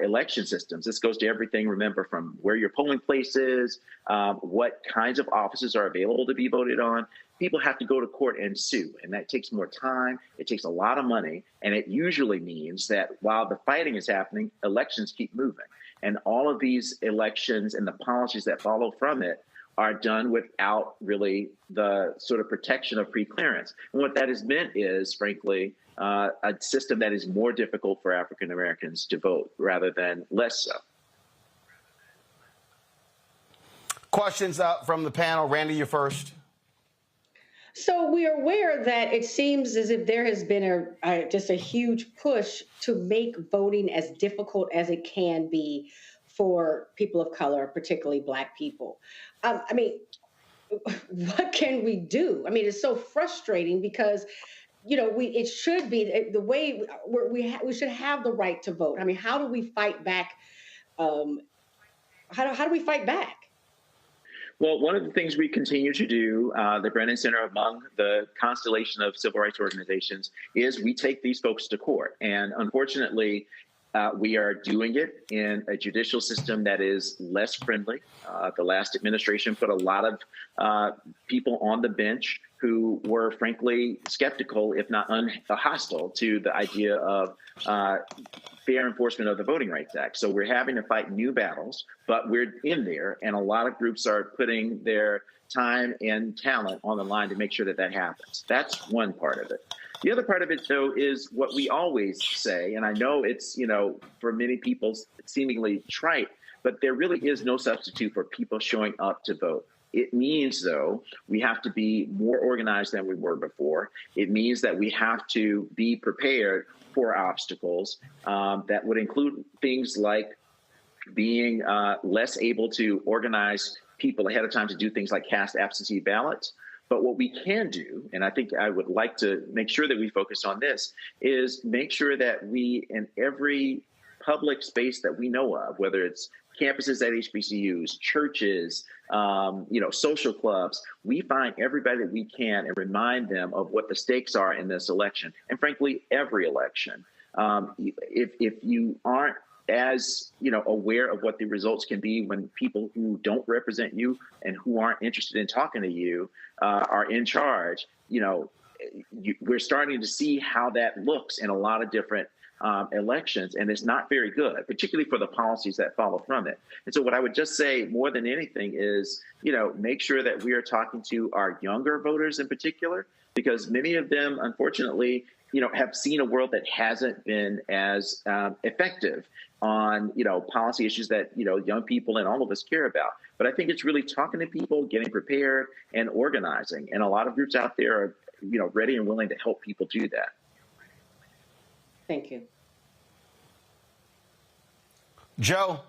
election systems. This goes to everything, remember, from where your polling place is, what kinds of offices are available to be voted on. People have to go to court and sue, and that takes more time. It takes a lot of money, and it usually means that while the fighting is happening, elections keep moving. And all of these elections and the policies that follow from it are done without really the sort of protection of pre-clearance. And what that has meant is, frankly, a system that is more difficult for African Americans to vote rather than less so. Questions from the panel. Randy, you're first. So we are aware that it seems as if there has been just a huge push to make voting as difficult as it can be for people of color, particularly Black people. What can we do? It's so frustrating because, it should be the way we should have the right to vote. How do we fight back? How do we fight back? Well, one of the things we continue to do, the Brennan Center, among the constellation of civil rights organizations, is we take these folks to court. And unfortunately, we are doing it in a judicial system that is less friendly. The last administration put a lot of people on the bench who were, frankly, skeptical, if not hostile, to the idea of fair enforcement of the Voting Rights Act. So we're having to fight new battles, but we're in there, and a lot of groups are putting their time and talent on the line to make sure that that happens. That's one part of it. The other part of it, though, is what we always say, and I know it's, for many people, seemingly trite, but there really is no substitute for people showing up to vote. It means, though, we have to be more organized than we were before. It means that we have to be prepared for obstacles that would include things like being less able to organize people ahead of time to do things like cast absentee ballots. But what we can do, and I think I would like to make sure that we focus on this, is make sure that we, in every public space that we know of, whether it's campuses at HBCUs, churches, social clubs, we find everybody that we can and remind them of what the stakes are in this election. And frankly, every election. If you aren't as aware of what the results can be when people who don't represent you and who aren't interested in talking to you are in charge, we're starting to see how that looks in a lot of different elections, and it's not very good, particularly for the policies that follow from it. And so what I would just say more than anything is, make sure that we are talking to our younger voters in particular, because many of them, unfortunately, have seen a world that hasn't been as effective on, policy issues that, young people and all of us care about. But I think it's really talking to people, getting prepared, and organizing. And a lot of groups out there are, ready and willing to help people do that. Thank you. Joe.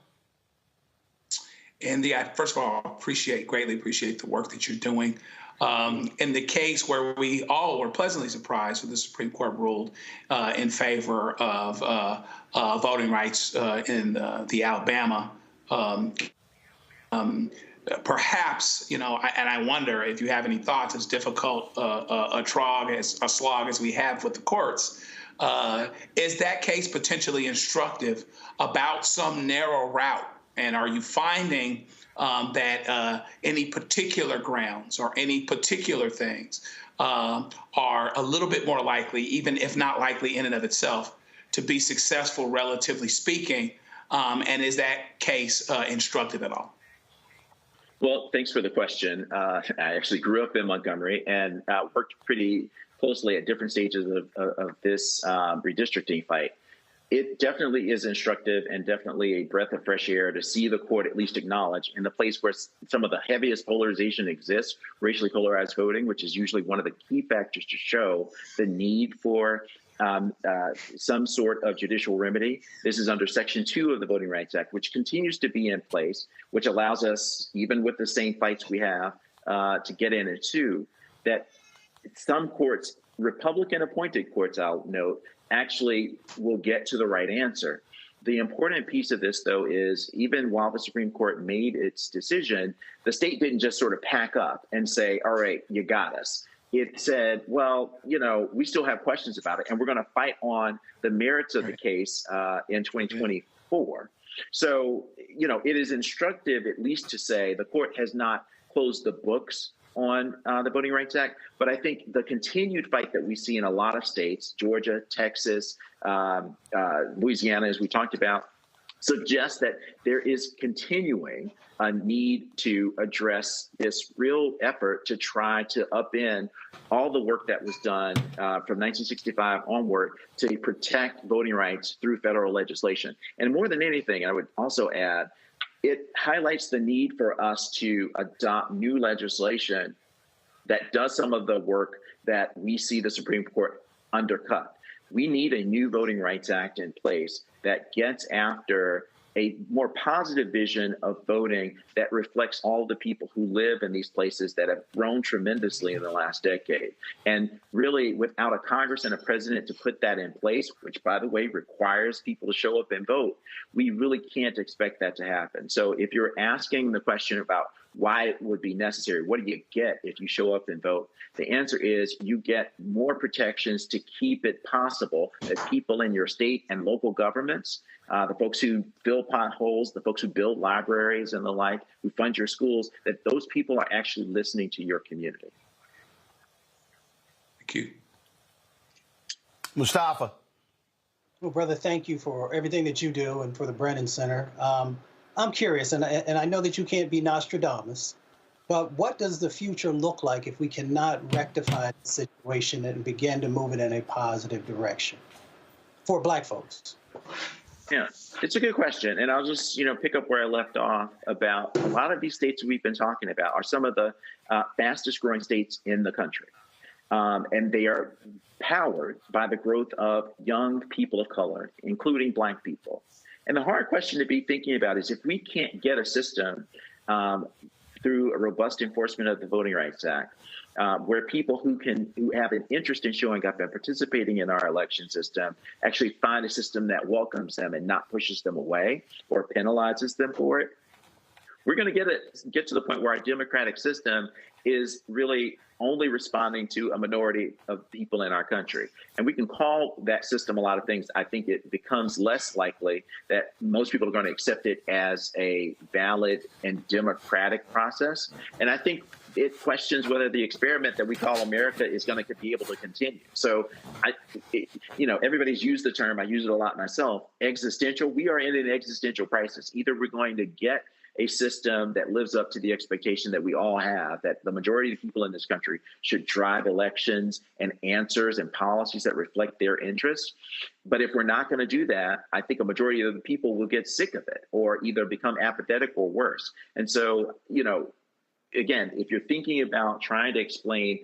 And first of all, greatly appreciate the work that you're doing. In the case where we all were pleasantly surprised when the Supreme Court ruled in favor of voting rights in the Alabama perhaps, and I wonder if you have any thoughts, as difficult a slog as we have with the courts, is that case potentially instructive about some narrow route? And are you finding that any particular grounds or any particular things are a little bit more likely, even if not likely in and of itself, to be successful, relatively speaking? And is that case instructive at all? Well, thanks for the question. I actually grew up in Montgomery and worked pretty closely at different stages of this redistricting fight. It definitely is instructive and definitely a breath of fresh air to see the court at least acknowledge in the place where some of the heaviest polarization exists, racially polarized voting, which is usually one of the key factors to show the need for some sort of judicial remedy. This is under Section 2 of the Voting Rights Act, which continues to be in place, which allows us, even with the same fights we have, to get in it too, that some courts, Republican-appointed courts, I'll note, actually will get to the right answer. The important piece of this, though, is even while the Supreme Court made its decision, the state didn't just sort of pack up and say, all right, you got us. It said, well, we still have questions about it, and we're going to fight on the merits of the case in 2024. So, it is instructive at least to say the court has not closed the books on the Voting Rights Act. But I think the continued fight that we see in a lot of states, Georgia, Texas, Louisiana, as we talked about, suggests that there is continuing a need to address this real effort to try to upend all the work that was done from 1965 onward to protect voting rights through federal legislation. And more than anything, I would also add, it highlights the need for us to adopt new legislation that does some of the work that we see the Supreme Court undercut. We need a new Voting Rights Act in place that gets after a more positive vision of voting that reflects all the people who live in these places that have grown tremendously in the last decade. And really, without a Congress and a president to put that in place, which, by the way, requires people to show up and vote, we really can't expect that to happen. So if you're asking the question about why it would be necessary, what do you get if you show up and vote? The answer is you get more protections to keep it possible that people in your state and local governments, the folks who fill potholes, the folks who build libraries and the like, who fund your schools, that those people are actually listening to your community. Thank you. Mustafa. Well, brother, thank you for everything that you do and for the Brennan Center. I'm curious, and I know that you can't be Nostradamus, but what does the future look like if we cannot rectify the situation and begin to move it in a positive direction for Black folks? Yeah, it's a good question. And I'll just, pick up where I left off about a lot of these states we've been talking about are some of the fastest growing states in the country. And they are powered by the growth of young people of color, including Black people. And the hard question to be thinking about is if we can't get a system through a robust enforcement of the Voting Rights Act, where people who have an interest in showing up and participating in our election system actually find a system that welcomes them and not pushes them away or penalizes them for it, we're going to get to the point where our democratic system is really only responding to a minority of people in our country. And we can call that system a lot of things. I think it becomes less likely that most people are going to accept it as a valid and democratic process. And I think it questions whether the experiment that we call America is going to be able to continue. So, everybody's used the term, I use it a lot myself, existential. We are in an existential crisis. Either we're going to get a system that lives up to the expectation that we all have, that the majority of the people in this country should drive elections and answers and policies that reflect their interests. But if we're not going to do that, I think a majority of the people will get sick of it or either become apathetic or worse. And so, again, if you're thinking about trying to explain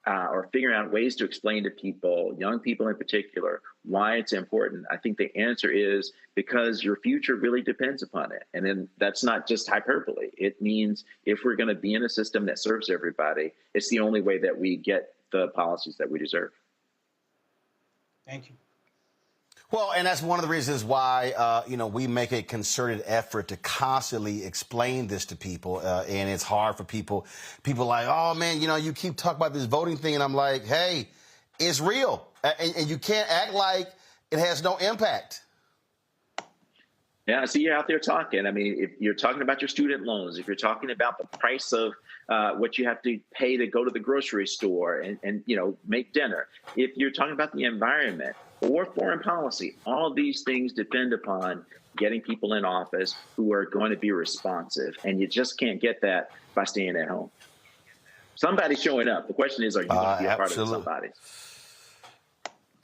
or figuring out ways to explain to people, young people in particular, why it's important, I think the answer is because your future really depends upon it. And then that's not just hyperbole. It means if we're going to be in a system that serves everybody, it's the only way that we get the policies that we deserve. Thank you. Well, and that's one of the reasons why, we make a concerted effort to constantly explain this to people. And it's hard for people. People like, oh, man, you keep talking about this voting thing. And I'm like, hey, it's real. And you can't act like it has no impact. Yeah, I see you're out there talking. I mean, if you're talking about your student loans, if you're talking about the price of what you have to pay to go to the grocery store and make dinner, if you're talking about the environment or foreign policy, all of these things depend upon getting people in office who are going to be responsive. And you just can't get that by staying at home. Somebody's showing up. The question is, are you going to be a part of somebody?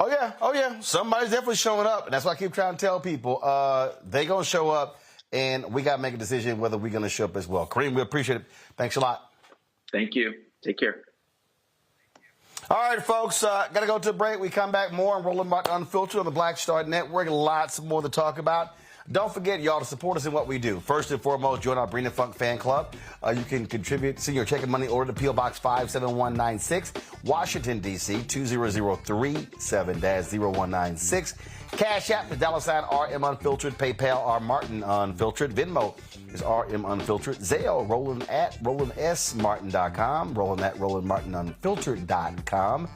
Oh, yeah. Somebody's definitely showing up. And that's why I keep trying to tell people they're going to show up, and we got to make a decision whether we're going to show up as well. Kareem, we appreciate it. Thanks a lot. Thank you. Take care. All right, folks, got to go to a break. We come back more on Roland Martin Unfiltered on the Black Star Network. Lots more to talk about. Don't forget, y'all, to support us in what we do. First and foremost, join our Brennan Funk fan club. You can contribute, send your check and money order to P.O. Box 57196, Washington, D.C., 20037-0196. Cash App is $RM Unfiltered. PayPal, R Martin Unfiltered. Venmo is RM Unfiltered. Zelle, Roland at RolandSMartin.com. Roland at RolandMartinUnfiltered.com.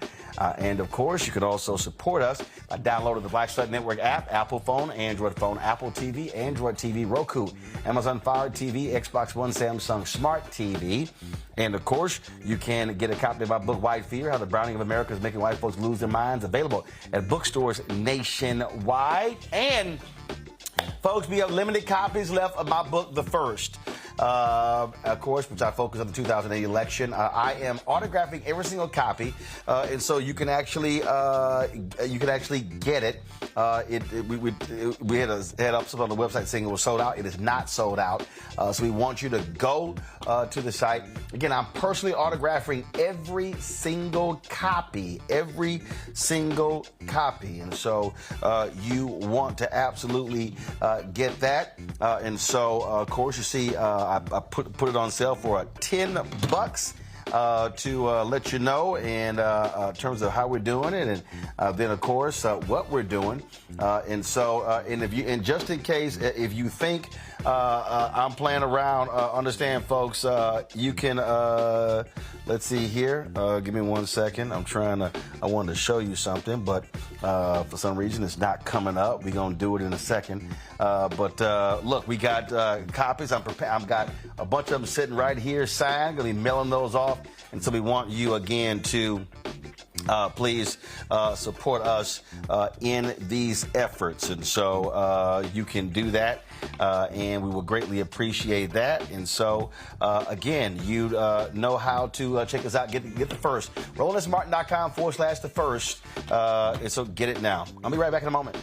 And, of course, you can also support us by downloading the Black Star Network app, Apple phone, Android phone, Apple TV, Android TV, Roku, Amazon Fire TV, Xbox One, Samsung Smart TV. And, of course, you can get a copy of my book, White Fear, How the Browning of America is Making White Folks Lose Their Minds, available at bookstores nationwide. And, folks, we have limited copies left of my book, The First. Of course, which I focus on the 2008 election. I am autographing every single copy, and so you can actually get it. We had up something on the website saying it was sold out. It is not sold out. So we want you to go to the site. Again, I'm personally autographing every single copy, and so you want to absolutely get that. And so, of course, you see. I put it on sale for $10 to let you know in terms of how we're doing it, and then of course what we're doing. And so, and just in case if you think I'm playing around, understand, folks, you can. Let's see here. Give me 1 second. I wanted to show you something, but for some reason it's not coming up. We're gonna do it in a second. But look, we got copies. I've got a bunch of them sitting right here signed. Gonna be mailing those off, and so we want you again to please support us in these efforts. And so you can do that, and we will greatly appreciate that. And so, again, you know how to check us out. Get the first. RolandSMartin.com/the first. And so get it now. I'll be right back in a moment.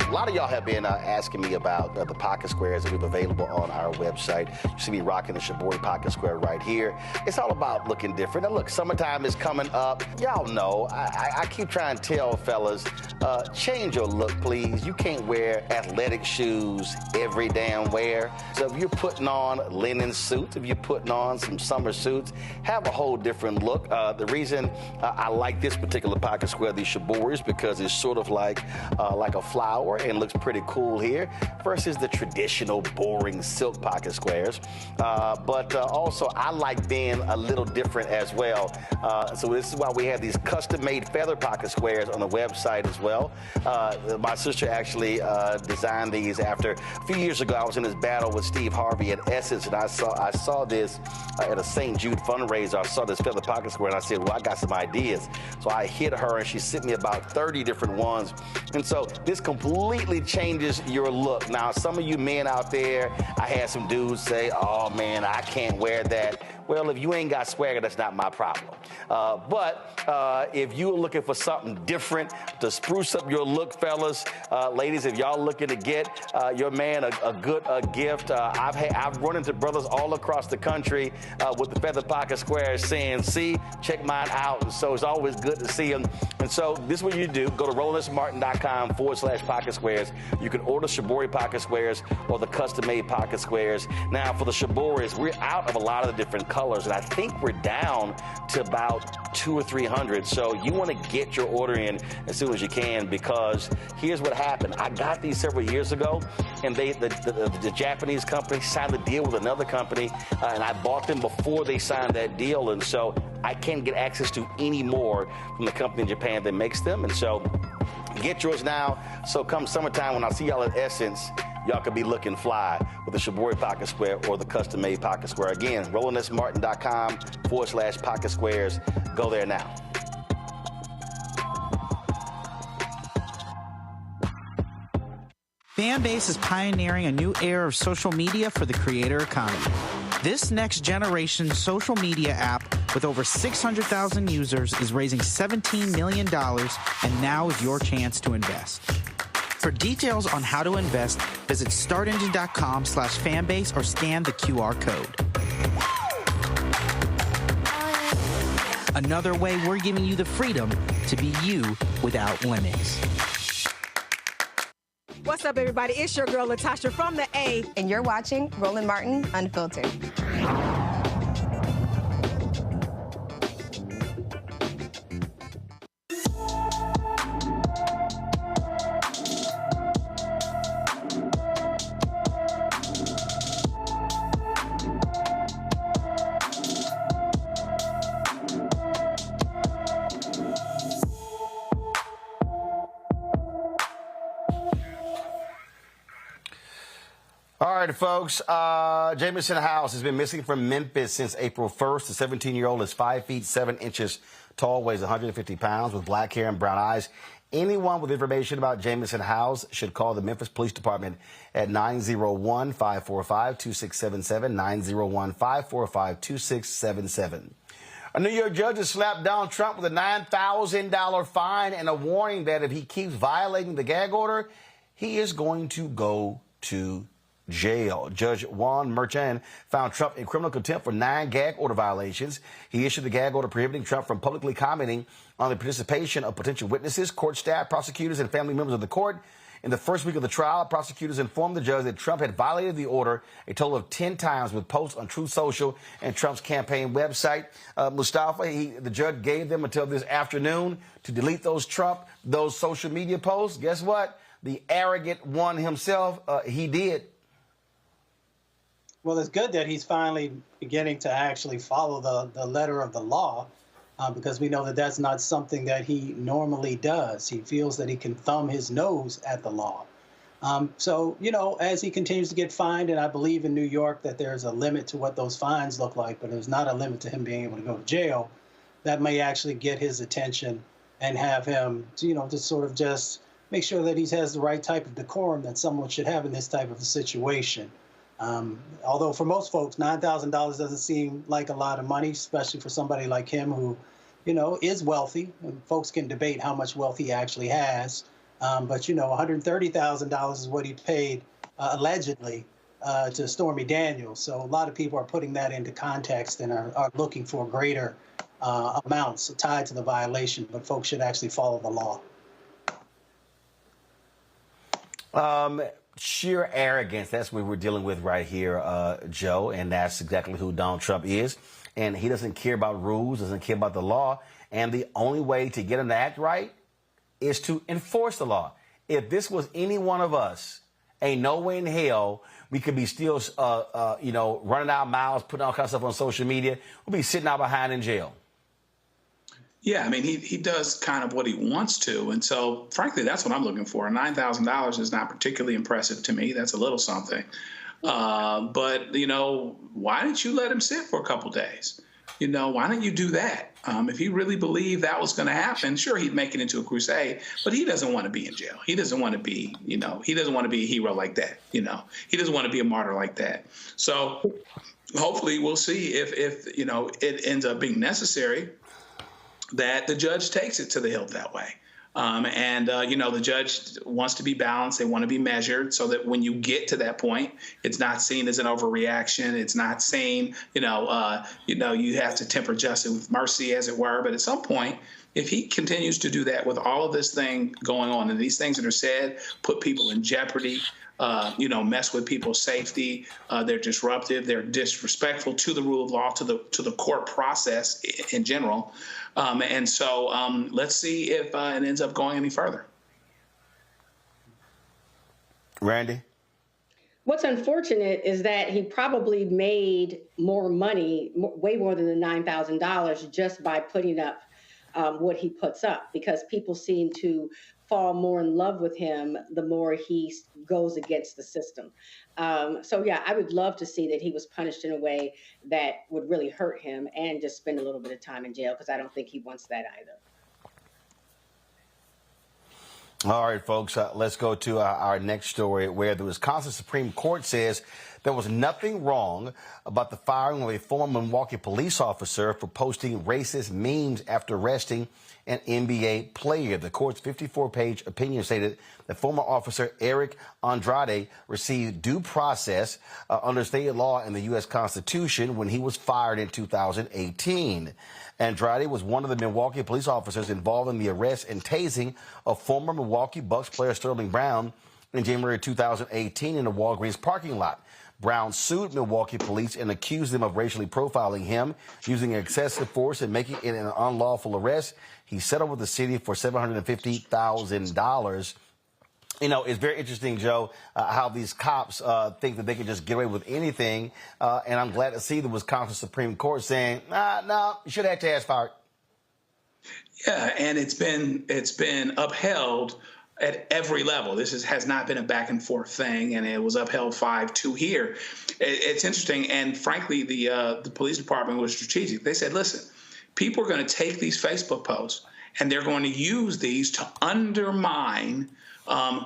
A lot of y'all have been asking me about the pocket squares that we have available on our website. You see me rocking the Shibori pocket square right here. It's all about looking different. Now look, summertime is coming up. Y'all know, I keep trying to tell fellas, change your look, please. You can't wear athletic shoes every damn wear. So if you're putting on linen suits, if you're putting on some summer suits, have a whole different look. The reason I like this particular pocket square, the Shibori, is because it's sort of like a flower, and looks pretty cool here versus the traditional boring silk pocket squares. But also I like being a little different as well. So this is why we have these custom-made feather pocket squares on the website as well. My sister actually designed these after a few years ago. I was in this battle with Steve Harvey at Essence, and I saw this at a St. Jude fundraiser. I saw this feather pocket square, and I said, well, I got some ideas. So I hit her, and she sent me about 30 different ones. And so this completely changes your look. Now, some of you men out there, I had some dudes say, oh man, I can't wear that. Well, if you ain't got swagger, that's not my problem. But if you're looking for something different to spruce up your look, fellas, ladies, if y'all looking to get your man a good gift, I've run into brothers all across the country with the feather pocket squares saying, see, check mine out. And so it's always good to see them. And so this is what you do. Go to RolandSMartin.com/pocket squares. You can order Shibori pocket squares or the custom-made pocket squares. Now, for the Shiboris, we're out of a lot of the different colors, and I think we're down to about 200 or 300. So you want to get your order in as soon as you can, because here's what happened. I got these several years ago, and the Japanese company signed a deal with another company, and I bought them before they signed that deal, and so I can't get access to any more from the company in Japan that makes them, and so get yours now. So come summertime, when I see y'all at Essence, y'all could be looking fly with the Shibori Pocket Square or the custom-made Pocket Square. Again, RolandSMartin.com/Pocket Squares. Go there now. Fanbase is pioneering a new era of social media for the creator economy. This next-generation social media app with over 600,000 users is raising $17 million, and now is your chance to invest. For details on how to invest, visit startengine.com/fanbase or scan the QR code. Another way we're giving you the freedom to be you without limits. What's up, everybody? It's your girl, Latasha from the A. And you're watching Roland Martin Unfiltered. All right, folks. Jamison House has been missing from Memphis since April 1st. The 17-year-old is 5 feet 7 inches tall, weighs 150 pounds, with black hair and brown eyes. Anyone with information about Jamison House should call the Memphis Police Department at 901-545-2677, 901-545-2677. A New York judge has slapped Donald Trump with a $9,000 fine and a warning that if he keeps violating the gag order, he is going to go to jail. Judge Juan Merchan found Trump in criminal contempt for 9 gag order violations. He issued the gag order prohibiting Trump from publicly commenting on the participation of potential witnesses, court staff, prosecutors, and family members of the court. In the first week of the trial, prosecutors informed the judge that Trump had violated the order a total of 10 times with posts on Truth Social and Trump's campaign website. Mustafa, the judge gave them until this afternoon to delete those social media posts. Guess what? The arrogant one himself, he did. Well, it's good that he's finally beginning to actually follow the letter of the law, because we know that that's not something that he normally does. He feels that he can thumb his nose at the law. So, as he continues to get fined, and I believe in New York that there's a limit to what those fines look like, but there's not a limit to him being able to go to jail, that may actually get his attention and have him, to sort of just make sure that he has the right type of decorum that someone should have in this type of a situation. Although for most folks, $9,000 doesn't seem like a lot of money, especially for somebody like him who, is wealthy. And folks can debate how much wealth he actually has. But, $130,000 is what he paid allegedly to Stormy Daniels. So a lot of people are putting that into context and are looking for greater amounts tied to the violation. But folks should actually follow the law. Sheer arrogance, that's what we're dealing with right here, Joe, and that's exactly who Donald Trump is. And he doesn't care about rules, doesn't care about the law, and the only way to get him to act right is to enforce the law. If this was any one of us, ain't no way in hell we could be still, running our mouths, putting all kinds of stuff on social media. We'll be sitting out behind in jail. Yeah, I mean, he does kind of what he wants to. And so, frankly, that's what I'm looking for. $9,000 is not particularly impressive to me. That's a little something. But, why didn't you let him sit for a couple days? Why didn't you do that? If he really believed that was going to happen, sure, he'd make it into a crusade. But he doesn't want to be in jail. He doesn't want to be, he doesn't want to be a hero like that. He doesn't want to be a martyr like that. So hopefully we'll see if it ends up being necessary that the judge takes it to the hilt that way. The judge wants to be balanced. They want to be measured so that when you get to that point, it's not seen as an overreaction. It's not seen, you have to temper justice with mercy, as it were. But at some point, if he continues to do that with all of this thing going on and these things that are said put people in jeopardy, mess with people's safety. They're disruptive. They're disrespectful to the rule of law, to the court process in general. And so let's see if it ends up going any further. Randy? What's unfortunate is that he probably made more money, way more than the $9,000, just by putting up what he puts up, because people seem to fall more in love with him the more he goes against the system. So yeah, I would love to see that he was punished in a way that would really hurt him and just spend a little bit of time in jail, because I don't think he wants that either. All right, folks, let's go to our next story, where the Wisconsin Supreme Court says there was nothing wrong about the firing of a former Milwaukee police officer for posting racist memes after arresting an NBA player. The court's 54-page opinion stated that former officer Eric Andrade received due process under state law and the U.S. Constitution when he was fired in 2018. Andrade was one of the Milwaukee police officers involved in the arrest and tasing of former Milwaukee Bucks player Sterling Brown in January 2018 in a Walgreens parking lot. Brown sued Milwaukee police and accused them of racially profiling him, using excessive force and making it an unlawful arrest. He settled with the city for $750,000. You know, it's very interesting, Joe, how these cops think that they can just get away with anything. And I'm glad to see the Wisconsin Supreme Court saying, no, you should have had your ass fired. Yeah, and it's been upheld at every level. This has not been a back and forth thing, and it was upheld 5-2 here. It's interesting, and frankly, the police department was strategic. They said, listen, people are going to take these Facebook posts, and they're going to use these to undermine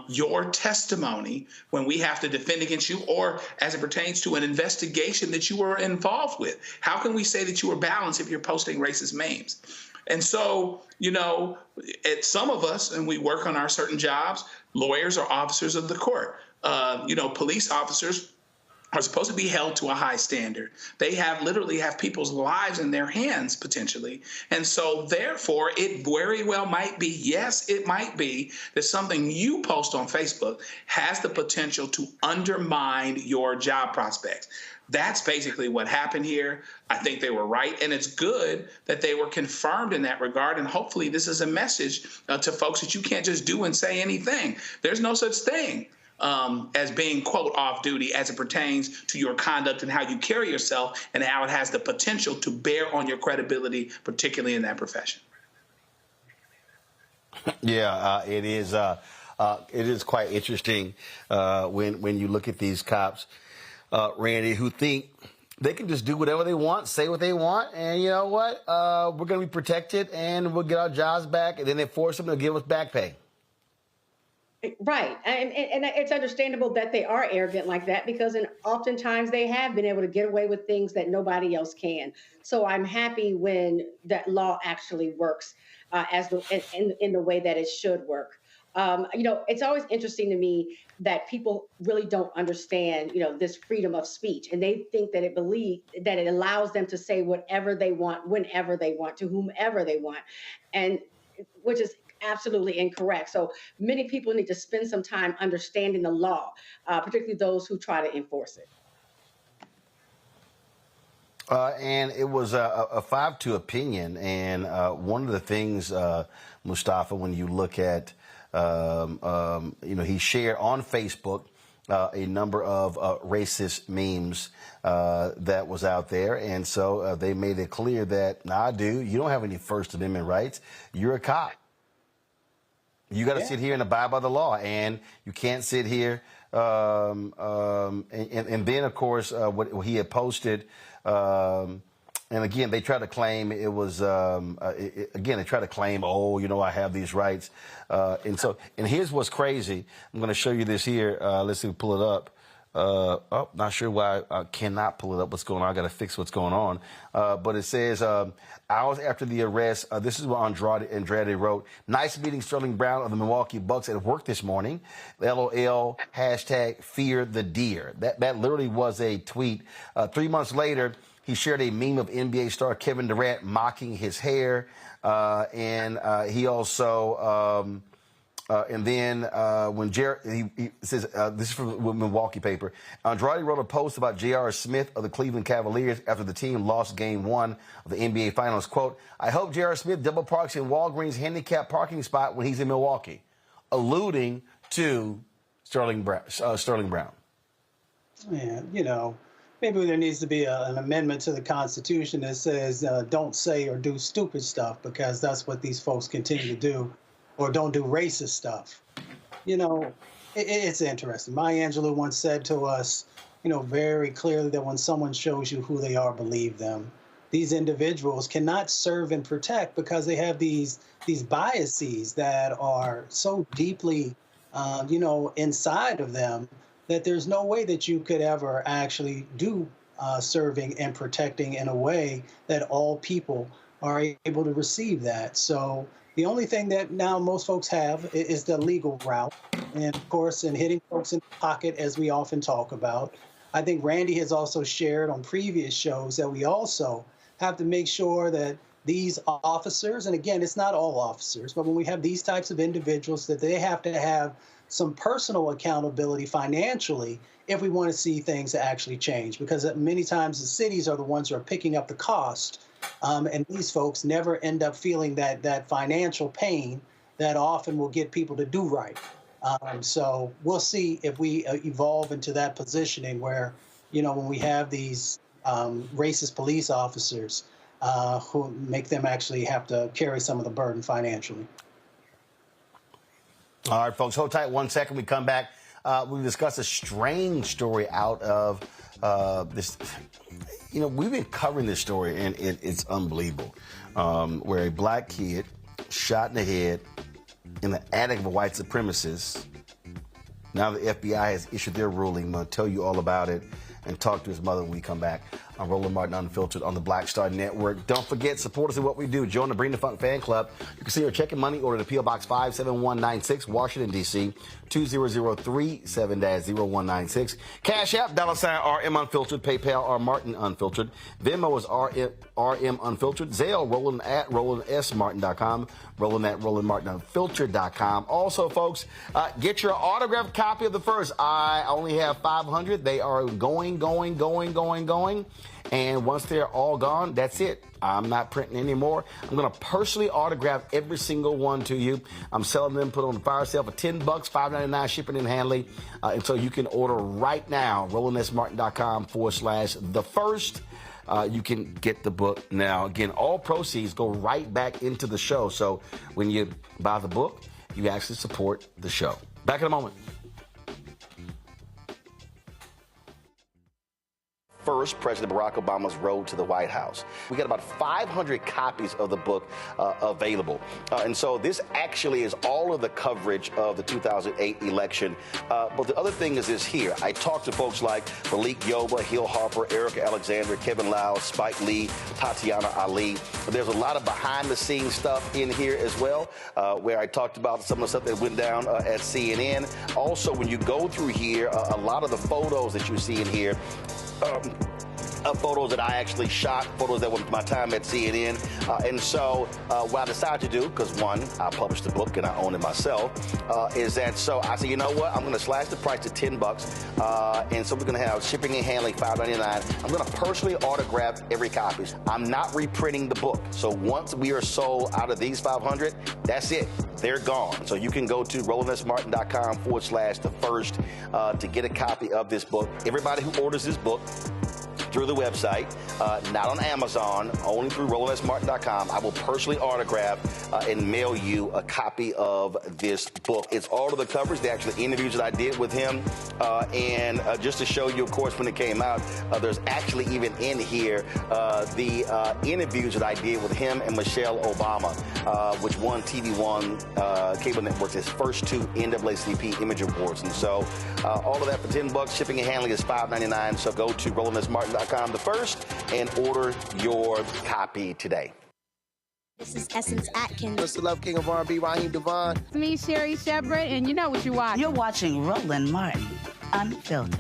your testimony when we have to defend against you, or as it pertains to an investigation that you were involved with. How can we say that you were balanced if you're posting racist memes? And so, some of us, and we work on our certain jobs, lawyers are officers of the court. Police officers are supposed to be held to a high standard. They literally have people's lives in their hands, potentially. And so, therefore, it very well might be, yes, it might be, that something you post on Facebook has the potential to undermine your job prospects. That's basically what happened here. I think they were right, and it's good that they were confirmed in that regard, and hopefully this is a message to folks that you can't just do and say anything. There's no such thing as being, quote, off duty as it pertains to your conduct and how you carry yourself and how it has the potential to bear on your credibility, particularly in that profession. Yeah, it is. It is quite interesting when you look at these cops, Randy, who think they can just do whatever they want, say what they want, and you know what? We're going to be protected, and we'll get our jobs back, and then they force them to give us back pay. Right. And it's understandable that they are arrogant like that, because oftentimes they have been able to get away with things that nobody else can. So I'm happy when that law actually works in the way that it should work. It's always interesting to me that people really don't understand, this freedom of speech, and they think that it allows them to say whatever they want, whenever they want, to whomever they want, and which is absolutely incorrect. So many people need to spend some time understanding the law, particularly those who try to enforce it. And it was a 5-2 opinion. And one of the things, Mustafa, when you look at, he shared on Facebook a number of racist memes that was out there. And so they made it clear that, nah, dude, you don't have any First Amendment rights. You're a cop. You got to sit here and abide by the law, and you can't sit here. And then, of course, what he had posted, and again, they try to claim it was, they try to claim, I have these rights. And here's what's crazy. I'm going to show you this here. Let's see, pull it up. Not sure why I cannot pull it up. What's going on? I got to fix what's going on. But it says, hours after the arrest, this is what Andrade wrote. Nice meeting Sterling Brown of the Milwaukee Bucks at work this morning. LOL, hashtag fear the deer. That literally was a tweet. 3 months later, he shared a meme of NBA star Kevin Durant mocking his hair. And he also And then when he says, this is from the Milwaukee paper, Andrade wrote a post about J.R. Smith of the Cleveland Cavaliers after the team lost Game 1 of the NBA Finals. Quote, I hope J.R. Smith double parks in Walgreens handicapped parking spot when he's in Milwaukee, alluding to Sterling Brown. Yeah, you know, maybe there needs to be an amendment to the Constitution that says don't say or do stupid stuff, because that's what these folks continue to do, or don't do racist stuff. You know, it's interesting. Maya Angelou once said to us, you know, very clearly that when someone shows you who they are, believe them. These individuals cannot serve and protect because they have these biases that are so deeply, you know, inside of them, that there's no way that you could ever actually do serving and protecting in a way that all people are able to receive that. So the only thing that now most folks have is the legal route. And of course, in hitting folks in the pocket, as we often talk about, I think Randy has also shared on previous shows that we also have to make sure that these officers, and again, it's not all officers, but when we have these types of individuals, that they have to have some personal accountability financially if we want to see things actually change, because many times the cities are the ones who are picking up the cost, and these folks never end up feeling that financial pain that often will get people to do right. So we'll see if we evolve into that positioning where, you know, when we have these racist police officers who make them actually have to carry some of the burden financially. All right, folks, hold tight 1 second. We come back. We've discussed a strange story out of this. You know, we've been covering this story, and it's unbelievable, where a black kid shot in the head in the attic of a white supremacist. Now the FBI has issued their ruling. I'm going to tell you all about it and talk to his mother when we come back on Roland Martin Unfiltered on the Black Star Network. Don't forget, support us in what we do. Join the Bring the Funk fan club. You can see your check and money order to P.O. Box 57196, Washington, D.C., 20037-0196. Cash App, $RM Unfiltered. PayPal, R Martin Unfiltered. Venmo is RM Unfiltered. Zelle, Roland at RolandSMartin.com. Roland at RolandMartinUnfiltered.com. Also, folks, get your autographed copy of the first. I only have 500. They are going. And once they're all gone, that's it. I'm not printing anymore. I'm going to personally autograph every single one to you. I'm selling them, put on the fire sale for $10, $5.99 shipping and handling. And so you can order right now, RolandSMartin.com/the first. You can get the book now. Again, all proceeds go right back into the show. So when you buy the book, you actually support the show. Back in a moment. First, President Barack Obama's road to the White House. We got about 500 copies of the book available. And so this actually is all of the coverage of the 2008 election. But the other thing is this here. I talked to folks like Malik Yoba, Hill Harper, Erica Alexander, Kevin Lau, Spike Lee, Tatiana Ali. But there's a lot of behind-the-scenes stuff in here as well, where I talked about some of the stuff that went down at CNN. Also, when you go through here, a lot of the photos that you see in here, photos that I actually shot, photos that were my time at CNN. And so what I decided to do, because one, I published the book and I own it myself, is that so I said, you know what, I'm going to slash the price to $10. And so we're going to have shipping and handling $5.99. I'm going to personally autograph every copy. I'm not reprinting the book. So once we are sold out of these 500, that's it. They're gone. So you can go to RolandSMartin.com/the first to get a copy of this book. Everybody who orders this book through the website, not on Amazon, only through RolandSMartin.com, I will personally autograph and mail you a copy of this book. It's all of the coverage, the actual interviews that I did with him, and just to show you, of course, when it came out, there's actually even in here the interviews that I did with him and Michelle Obama, which won TV One Cable Network's his first 2 NAACP Image Awards. And so all of that for $10. Shipping and handling is $5.99. So go to RolandSMartin.com the first and order your copy today. This is Essence Atkins. What's the love king of R&B, Raheem Devon? It's me, Sherry Shepard, and you know what you watch. You're watching Roland Martin Unfiltered.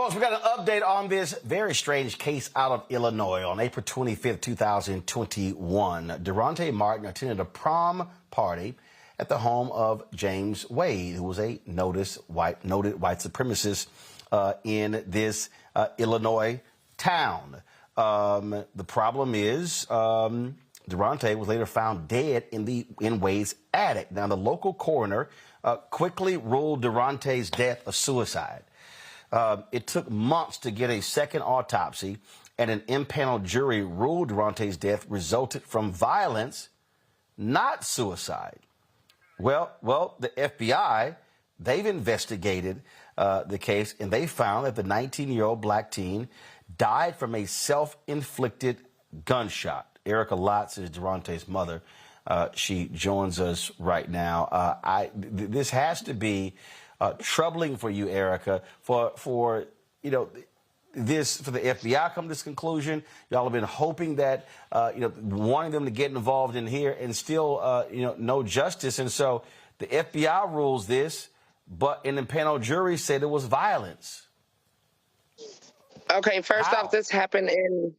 Folks, we got an update on this very strange case out of Illinois. On April 25th, 2021, Derontae Martin attended a prom party at the home of James Wade, who was a noted white supremacist in this Illinois town. The problem is Derontae was later found dead in Wade's attic. Now, the local coroner quickly ruled Derontae's death a suicide. It took months to get a second autopsy, and an impaneled jury ruled Derontae's death resulted from violence, not suicide. Well, the FBI, they've investigated the case, and they found that the 19-year-old black teen died from a self-inflicted gunshot. Erica Lotz is Derontae's mother. She joins us right now. This has to be troubling for you, Erica, for the FBI come to this conclusion. Y'all have been hoping that wanting them to get involved in here, and still no justice. And so the FBI rules this, but an impaneled jury said it was violence. Okay, first off, this happened in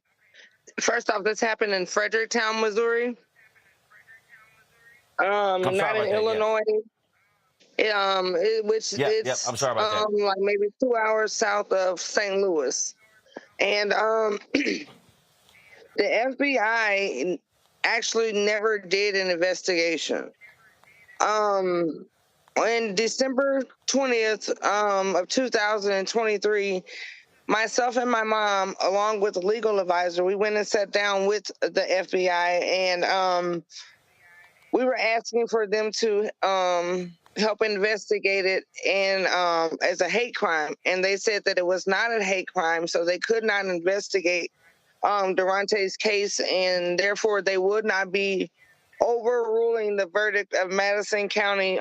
Fredericktown, Missouri. Not in Illinois. It's I'm sorry about that. like maybe 2 hours south of St. Louis. And the FBI actually never did an investigation. On December 20th of 2023, myself and my mom, along with a legal advisor, we went and sat down with the FBI, and we were asking for them to help investigate it and as a hate crime. And they said that it was not a hate crime, so they could not investigate Derontae's case, and therefore they would not be overruling the verdict of Madison County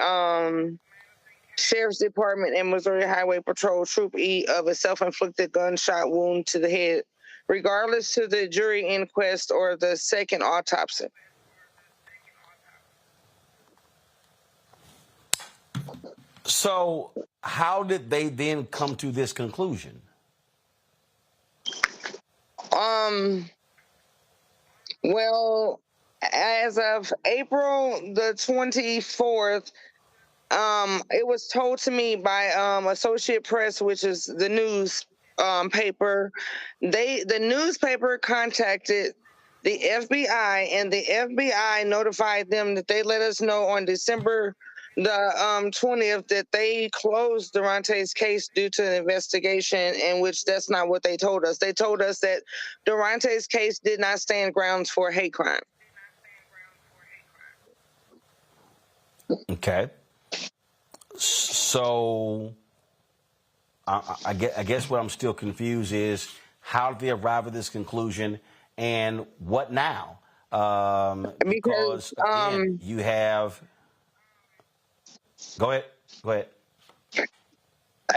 Sheriff's Department and Missouri Highway Patrol Troop E of a self-inflicted gunshot wound to the head, regardless to the jury inquest or the second autopsy. So how did they then come to this conclusion? Well, as of April the 24th, it was told to me by Associate Press, which is the news paper. The newspaper contacted the FBI, and the FBI notified them that they let us know on December the 20th that they closed Derontae's case due to an investigation, in which that's not what they told us. They told us that Derontae's case did not stand grounds for hate crime. Okay. So I guess what I'm still confused is, how did they arrive at this conclusion, and what now? Because again, you have... Go ahead.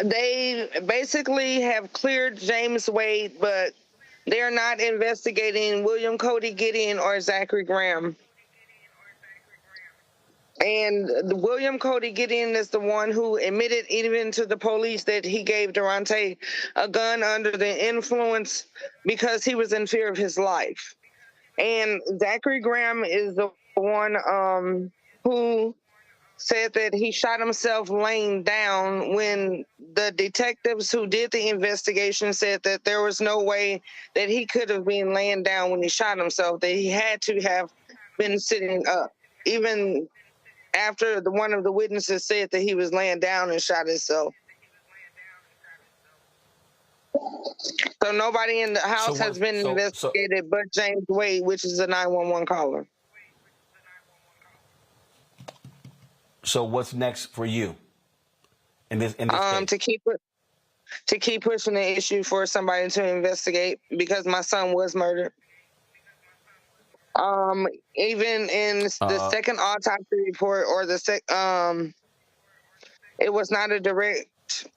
They basically have cleared James Wade, but they're not investigating William Cody Gideon or Zachary Graham. And William Cody Gideon is the one who admitted even to the police that he gave Derontae a gun under the influence because he was in fear of his life. And Zachary Graham is the one who said that he shot himself laying down, when the detectives who did the investigation said that there was no way that he could have been laying down when he shot himself, that he had to have been sitting up, even after one of the witnesses said that he was laying down and shot himself. So nobody in the house has been investigated but James Wade, which is a 911 caller. So what's next for you in this case? To keep pushing the issue for somebody to investigate, because my son was murdered. Even in the second autopsy report, or it was not a direct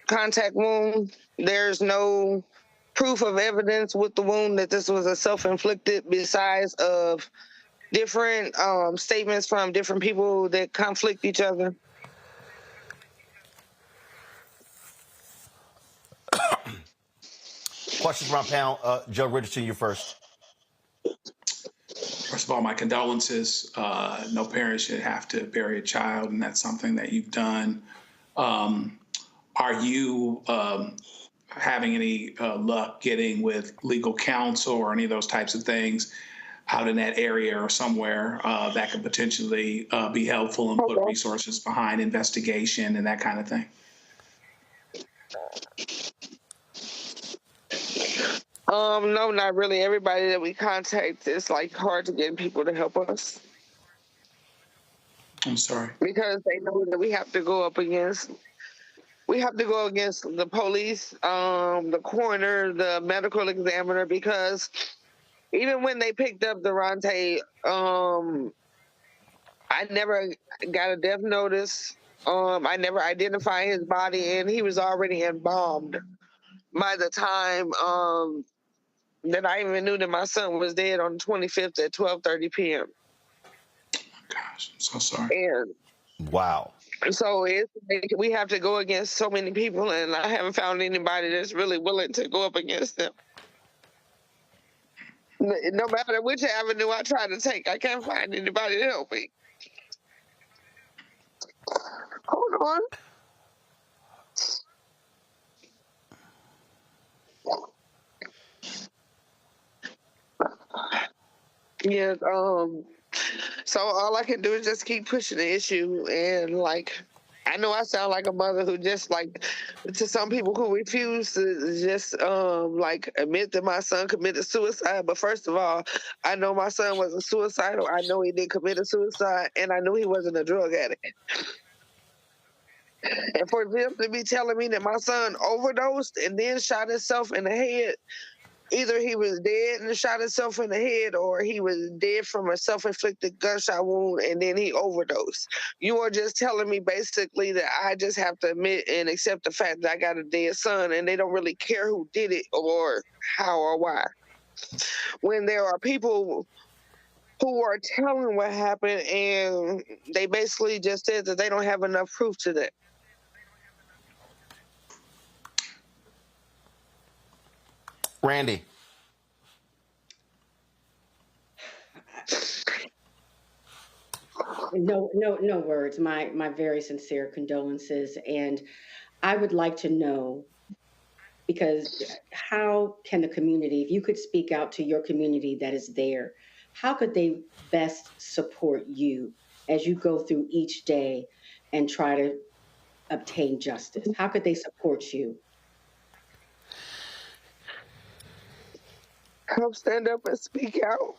contact wound. There's no proof of evidence with the wound that this was a self-inflicted, besides of different statements from different people that conflict each other. Questions from our panel. Joe Richardson, you first. First of all, my condolences. No parent should have to bury a child, and that's something that you've done. Are you having any luck getting with legal counsel or any of those types of things out in that area or somewhere that could potentially be helpful and put resources behind investigation and that kind of thing? No, not really. Everybody that we contact, it's like hard to get people to help us. I'm sorry. Because they know that we have to go against the police, the coroner, the medical examiner, because even when they picked up Derontae, I never got a death notice. I never identified his body, and he was already embalmed by the time that I even knew that my son was dead on the 25th at 12:30 p.m. Oh my gosh, I'm so sorry. And wow. So we have to go against so many people, and I haven't found anybody that's really willing to go up against them. No matter which avenue I try to take, I can't find anybody to help me. Hold on. Yeah, so all I can do is just keep pushing the issue, and like, I know I sound like a mother who just like, to some people who refuse to just like admit that my son committed suicide. But first of all, I know my son wasn't suicidal. I know he did commit a suicide, and I knew he wasn't a drug addict. And for them to be telling me that my son overdosed and then shot himself in the head, either he was dead and shot himself in the head, or he was dead from a self-inflicted gunshot wound and then he overdosed. You are just telling me basically that I just have to admit and accept the fact that I got a dead son, and they don't really care who did it or how or why. When there are people who are telling what happened, and they basically just said that they don't have enough proof to that. Randy. No words. My very sincere condolences, and I would like to know, because how can the community, if you could speak out to your community that is there, how could they best support you as you go through each day and try to obtain justice? How could they support you? Help stand up and speak out.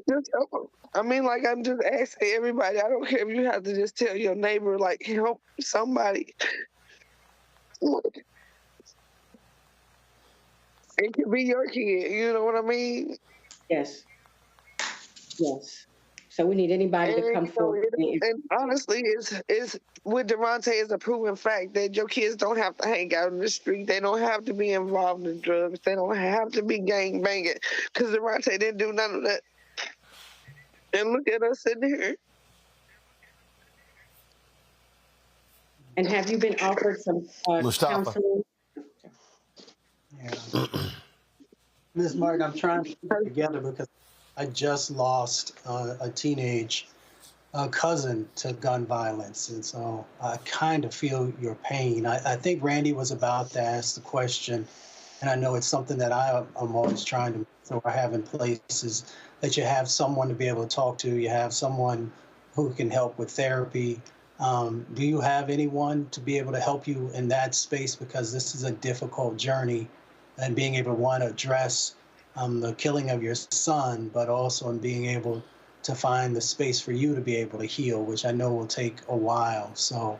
Just help. I mean, like, I'm just asking everybody. I don't care if you have to just tell your neighbor, like, help somebody. It could be your kid, you know what I mean? Yes. Yes. So we need anybody to come forward. And honestly, it's with Derontae, it's a proven fact that your kids don't have to hang out in the street. They don't have to be involved in drugs. They don't have to be gang banging, because Derontae didn't do none of that. And look at us sitting here. And have you been offered some counseling? Yeah. Ms. Martin, I'm trying to put it together because I just lost a teenage cousin to gun violence. And so I kind of feel your pain. I think Randy was about to ask the question, and I know it's something that I'm always trying to or have in place, is that you have someone to be able to talk to, you have someone who can help with therapy. Do you have anyone to be able to help you in that space? Because this is a difficult journey, and being able to want to address the killing of your son, but also in being able to find the space for you to be able to heal, which I know will take a while. So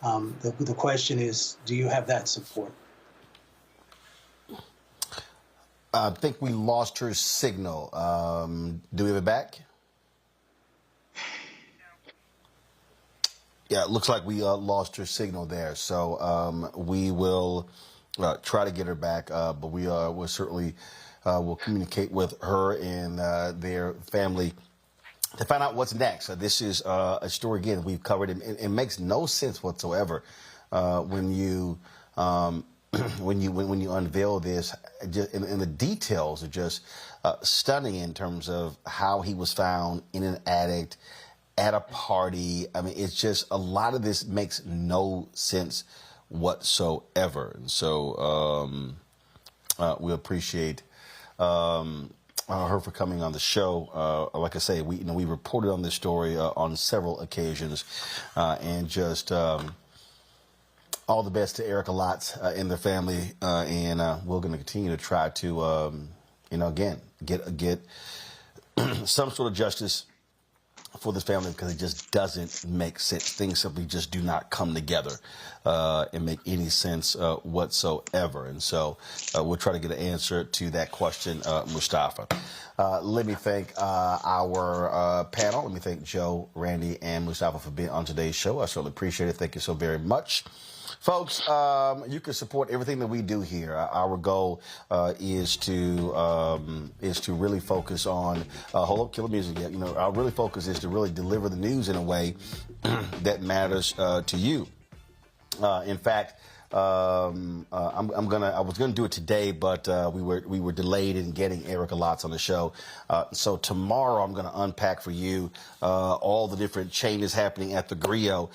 the question is, do you have that support? I think we lost her signal. Do we have it back? Yeah, it looks like we lost her signal there. So we will try to get her back, but we'll certainly will communicate with her and their family to find out what's next. This is a story, again, we've covered. It makes no sense whatsoever when you when you unveil this, and the details are just stunning in terms of how he was found in an attic at a party. I mean, it's just a lot of this makes no sense whatsoever. And so we appreciate her for coming on the show. Like I say, we reported on this story on several occasions, and just all the best to Erica Lotz and their family, and we're going to continue to try to, again, get some sort of justice for this family, because it just doesn't make sense. Things simply just do not come together and make any sense whatsoever. And so we'll try to get an answer to that question, Mustafa. Let me thank our panel. Let me thank Joe, Randy, and Mustafa for being on today's show. I certainly appreciate it. Thank you so very much. Folks, you can support everything that we do here. Our goal is to really focus on hold up, kill the music yet. Our really focus is to really deliver the news in a way that matters to you. In fact, I was gonna do it today, but we were delayed in getting Erica Lotz on the show. So tomorrow I'm gonna unpack for you all the different changes happening at the Griot,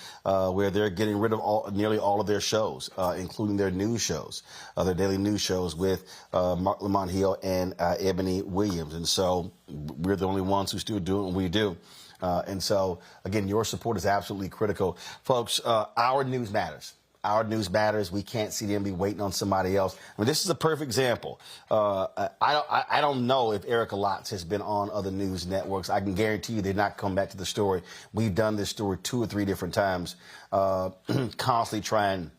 where they're getting rid of nearly all of their shows, including their news shows, their daily news shows with Mark Lamont Hill and Ebony Williams. And so we're the only ones who still do what we do. And so again, your support is absolutely critical, folks. Our news matters. Our news matters. We can't see them be waiting on somebody else. I mean, this is a perfect example. I don't know if Erica Lotz has been on other news networks. I can guarantee you they're not coming back to the story. We've done this story 2 or 3 different times, constantly trying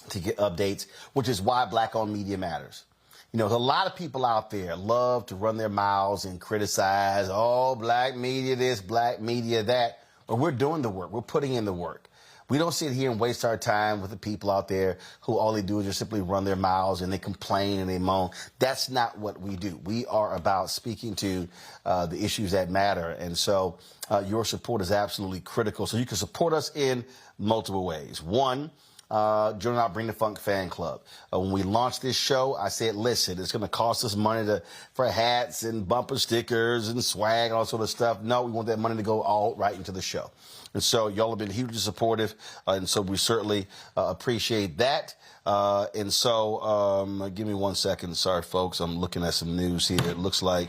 to get updates, which is why black-owned media matters. There's a lot of people out there love to run their mouths and criticize, black media this, black media that. But we're doing the work. We're putting in the work. We don't sit here and waste our time with the people out there who all they do is just simply run their mouths and they complain and they moan. That's not what we do. We are about speaking to the issues that matter. And so your support is absolutely critical. So you can support us in multiple ways. One, join our Bring the Funk fan club. When we launched this show, I said, listen, it's going to cost us money for hats and bumper stickers and swag and all sort of stuff. No, we want that money to go all right into the show. And so y'all have been hugely supportive, and so we certainly appreciate that. And so give me 1 second. Sorry, folks. I'm looking at some news here. It looks like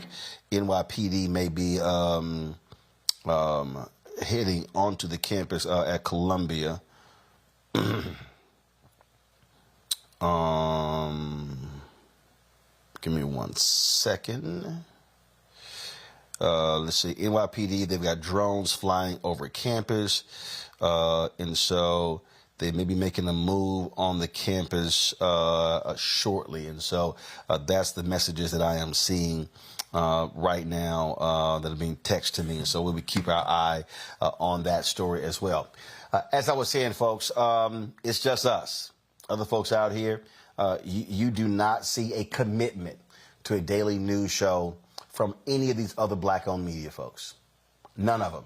NYPD may be heading onto the campus at Columbia. Give me 1 second. Let's see, NYPD, they've got drones flying over campus, and so they may be making a move on the campus shortly. And so that's the messages that I am seeing right now that are being texted to me. And so we'll keep our eye on that story as well. As I was saying, folks, it's just us. Other folks out here, you do not see a commitment to a daily news show from any of these other black-owned media folks. None of them.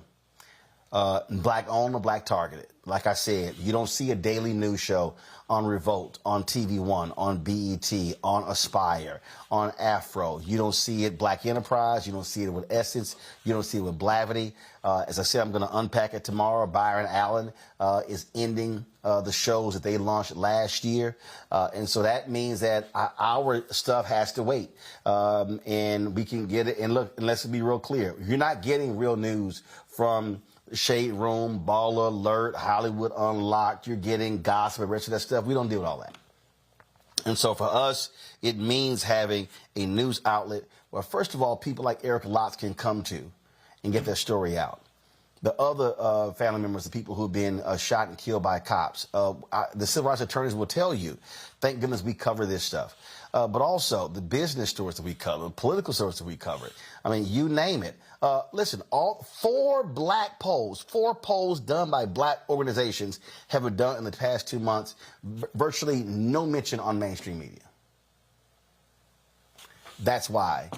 Black-owned or black-targeted. Like I said, you don't see a daily news show on Revolt, on TV One, on BET, on Aspire, on Afro. You don't see it Black Enterprise. You don't see it with Essence. You don't see it with Blavity. As I said, I'm going to unpack it tomorrow. Byron Allen is ending the shows that they launched last year. And so that means that our stuff has to wait. And we can get it. And look, and let's be real clear. You're not getting real news from Shade Room, Ball Alert, Hollywood Unlocked. You're getting gossip and the rest of that stuff. We don't do all that. And so for us, it means having a news outlet where, first of all, people like Erica Lotz can come to and get their story out. The other family members, the people who've been shot and killed by cops, the civil rights attorneys will tell you, thank goodness we cover this stuff. But also the business stories that we cover, political stories that we cover. I mean, you name it. Listen, all 4 polls done by black organizations have been done in the past 2 months. Virtually no mention on mainstream media. That's why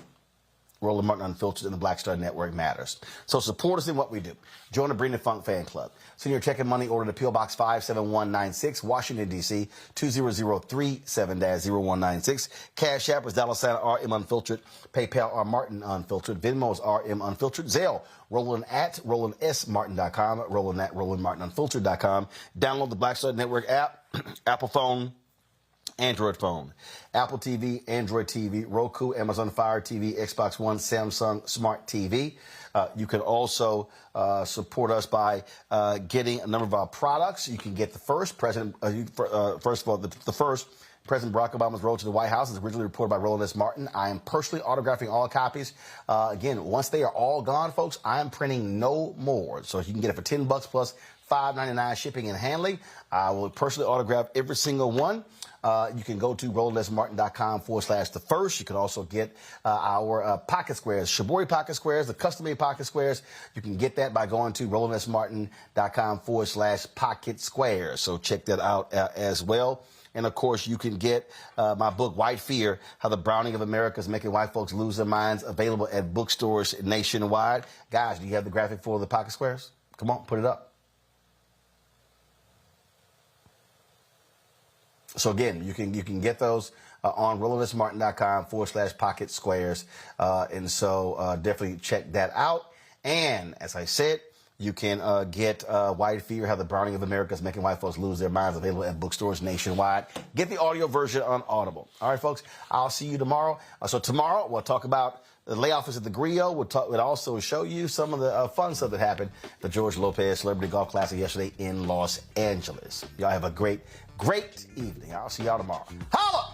Roland Martin Unfiltered, and the Black Star Network matters. So support us in what we do. Join the Brennan Funk Fan Club. Send your check and money order to P.O. Box 57196, Washington, D.C., 20037-0196. Cash App is $RM Unfiltered. PayPal R Martin Unfiltered. Venmo is RM Unfiltered. Zelle, Roland at RolandSMartin.com, Roland at RolandMartinUnfiltered.com. Download the Black Star Network app, Apple phone, Android phone, Apple TV, Android TV, Roku, Amazon Fire TV, Xbox One, Samsung Smart TV. You can also support us by getting a number of our products. You can get the first President, first of all, the first President Barack Obama's Road to the White House is originally reported by Roland S. Martin. I am personally autographing all copies. Again, once they are all gone, folks, I am printing no more. So you can get it for $10 plus $5.99 shipping and handling. I will personally autograph every single one. You can go to RolandSMartin.com/the first. You can also get our pocket squares, Shibori pocket squares, the custom-made pocket squares. You can get that by going to RolandSMartin.com/pocket squares. So check that out as well. And, of course, you can get my book, White Fear, How the Browning of America is Making White Folks Lose Their Minds, available at bookstores nationwide. Guys, do you have the graphic for the pocket squares? Come on, put it up. So, again, you can get those on RolandSMartin.com/pocket squares. And so definitely check that out. And, as I said, you can get White Fear, How the Browning of America is Making White Folks Lose Their Minds, available at bookstores nationwide. Get the audio version on Audible. All right, folks, I'll see you tomorrow. So tomorrow we'll talk about the layoffs at the Griot. We'll also show you some of the fun stuff that happened at the George Lopez Celebrity Golf Classic yesterday in Los Angeles. Y'all have a great evening. I'll see y'all tomorrow. Holla!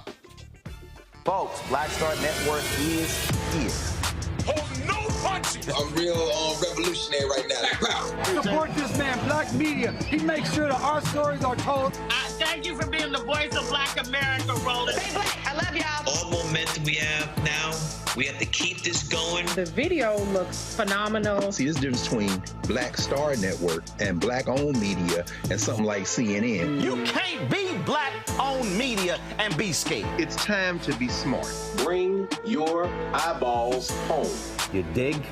Folks, Black Star Network is here. Oh, no punches! I'm real revolutionary right now. Support this man, Black Media. He makes sure that our stories are told. Thank you for being the voice of Black America, Roland. Stay black. I love y'all. All momentum we have now, we have to keep this going. The video looks phenomenal. See, there's a difference between Black Star Network and Black-owned media and something like CNN. You can't be Black-owned media and be scared. It's time to be smart. Bring your eyeballs home. You dig?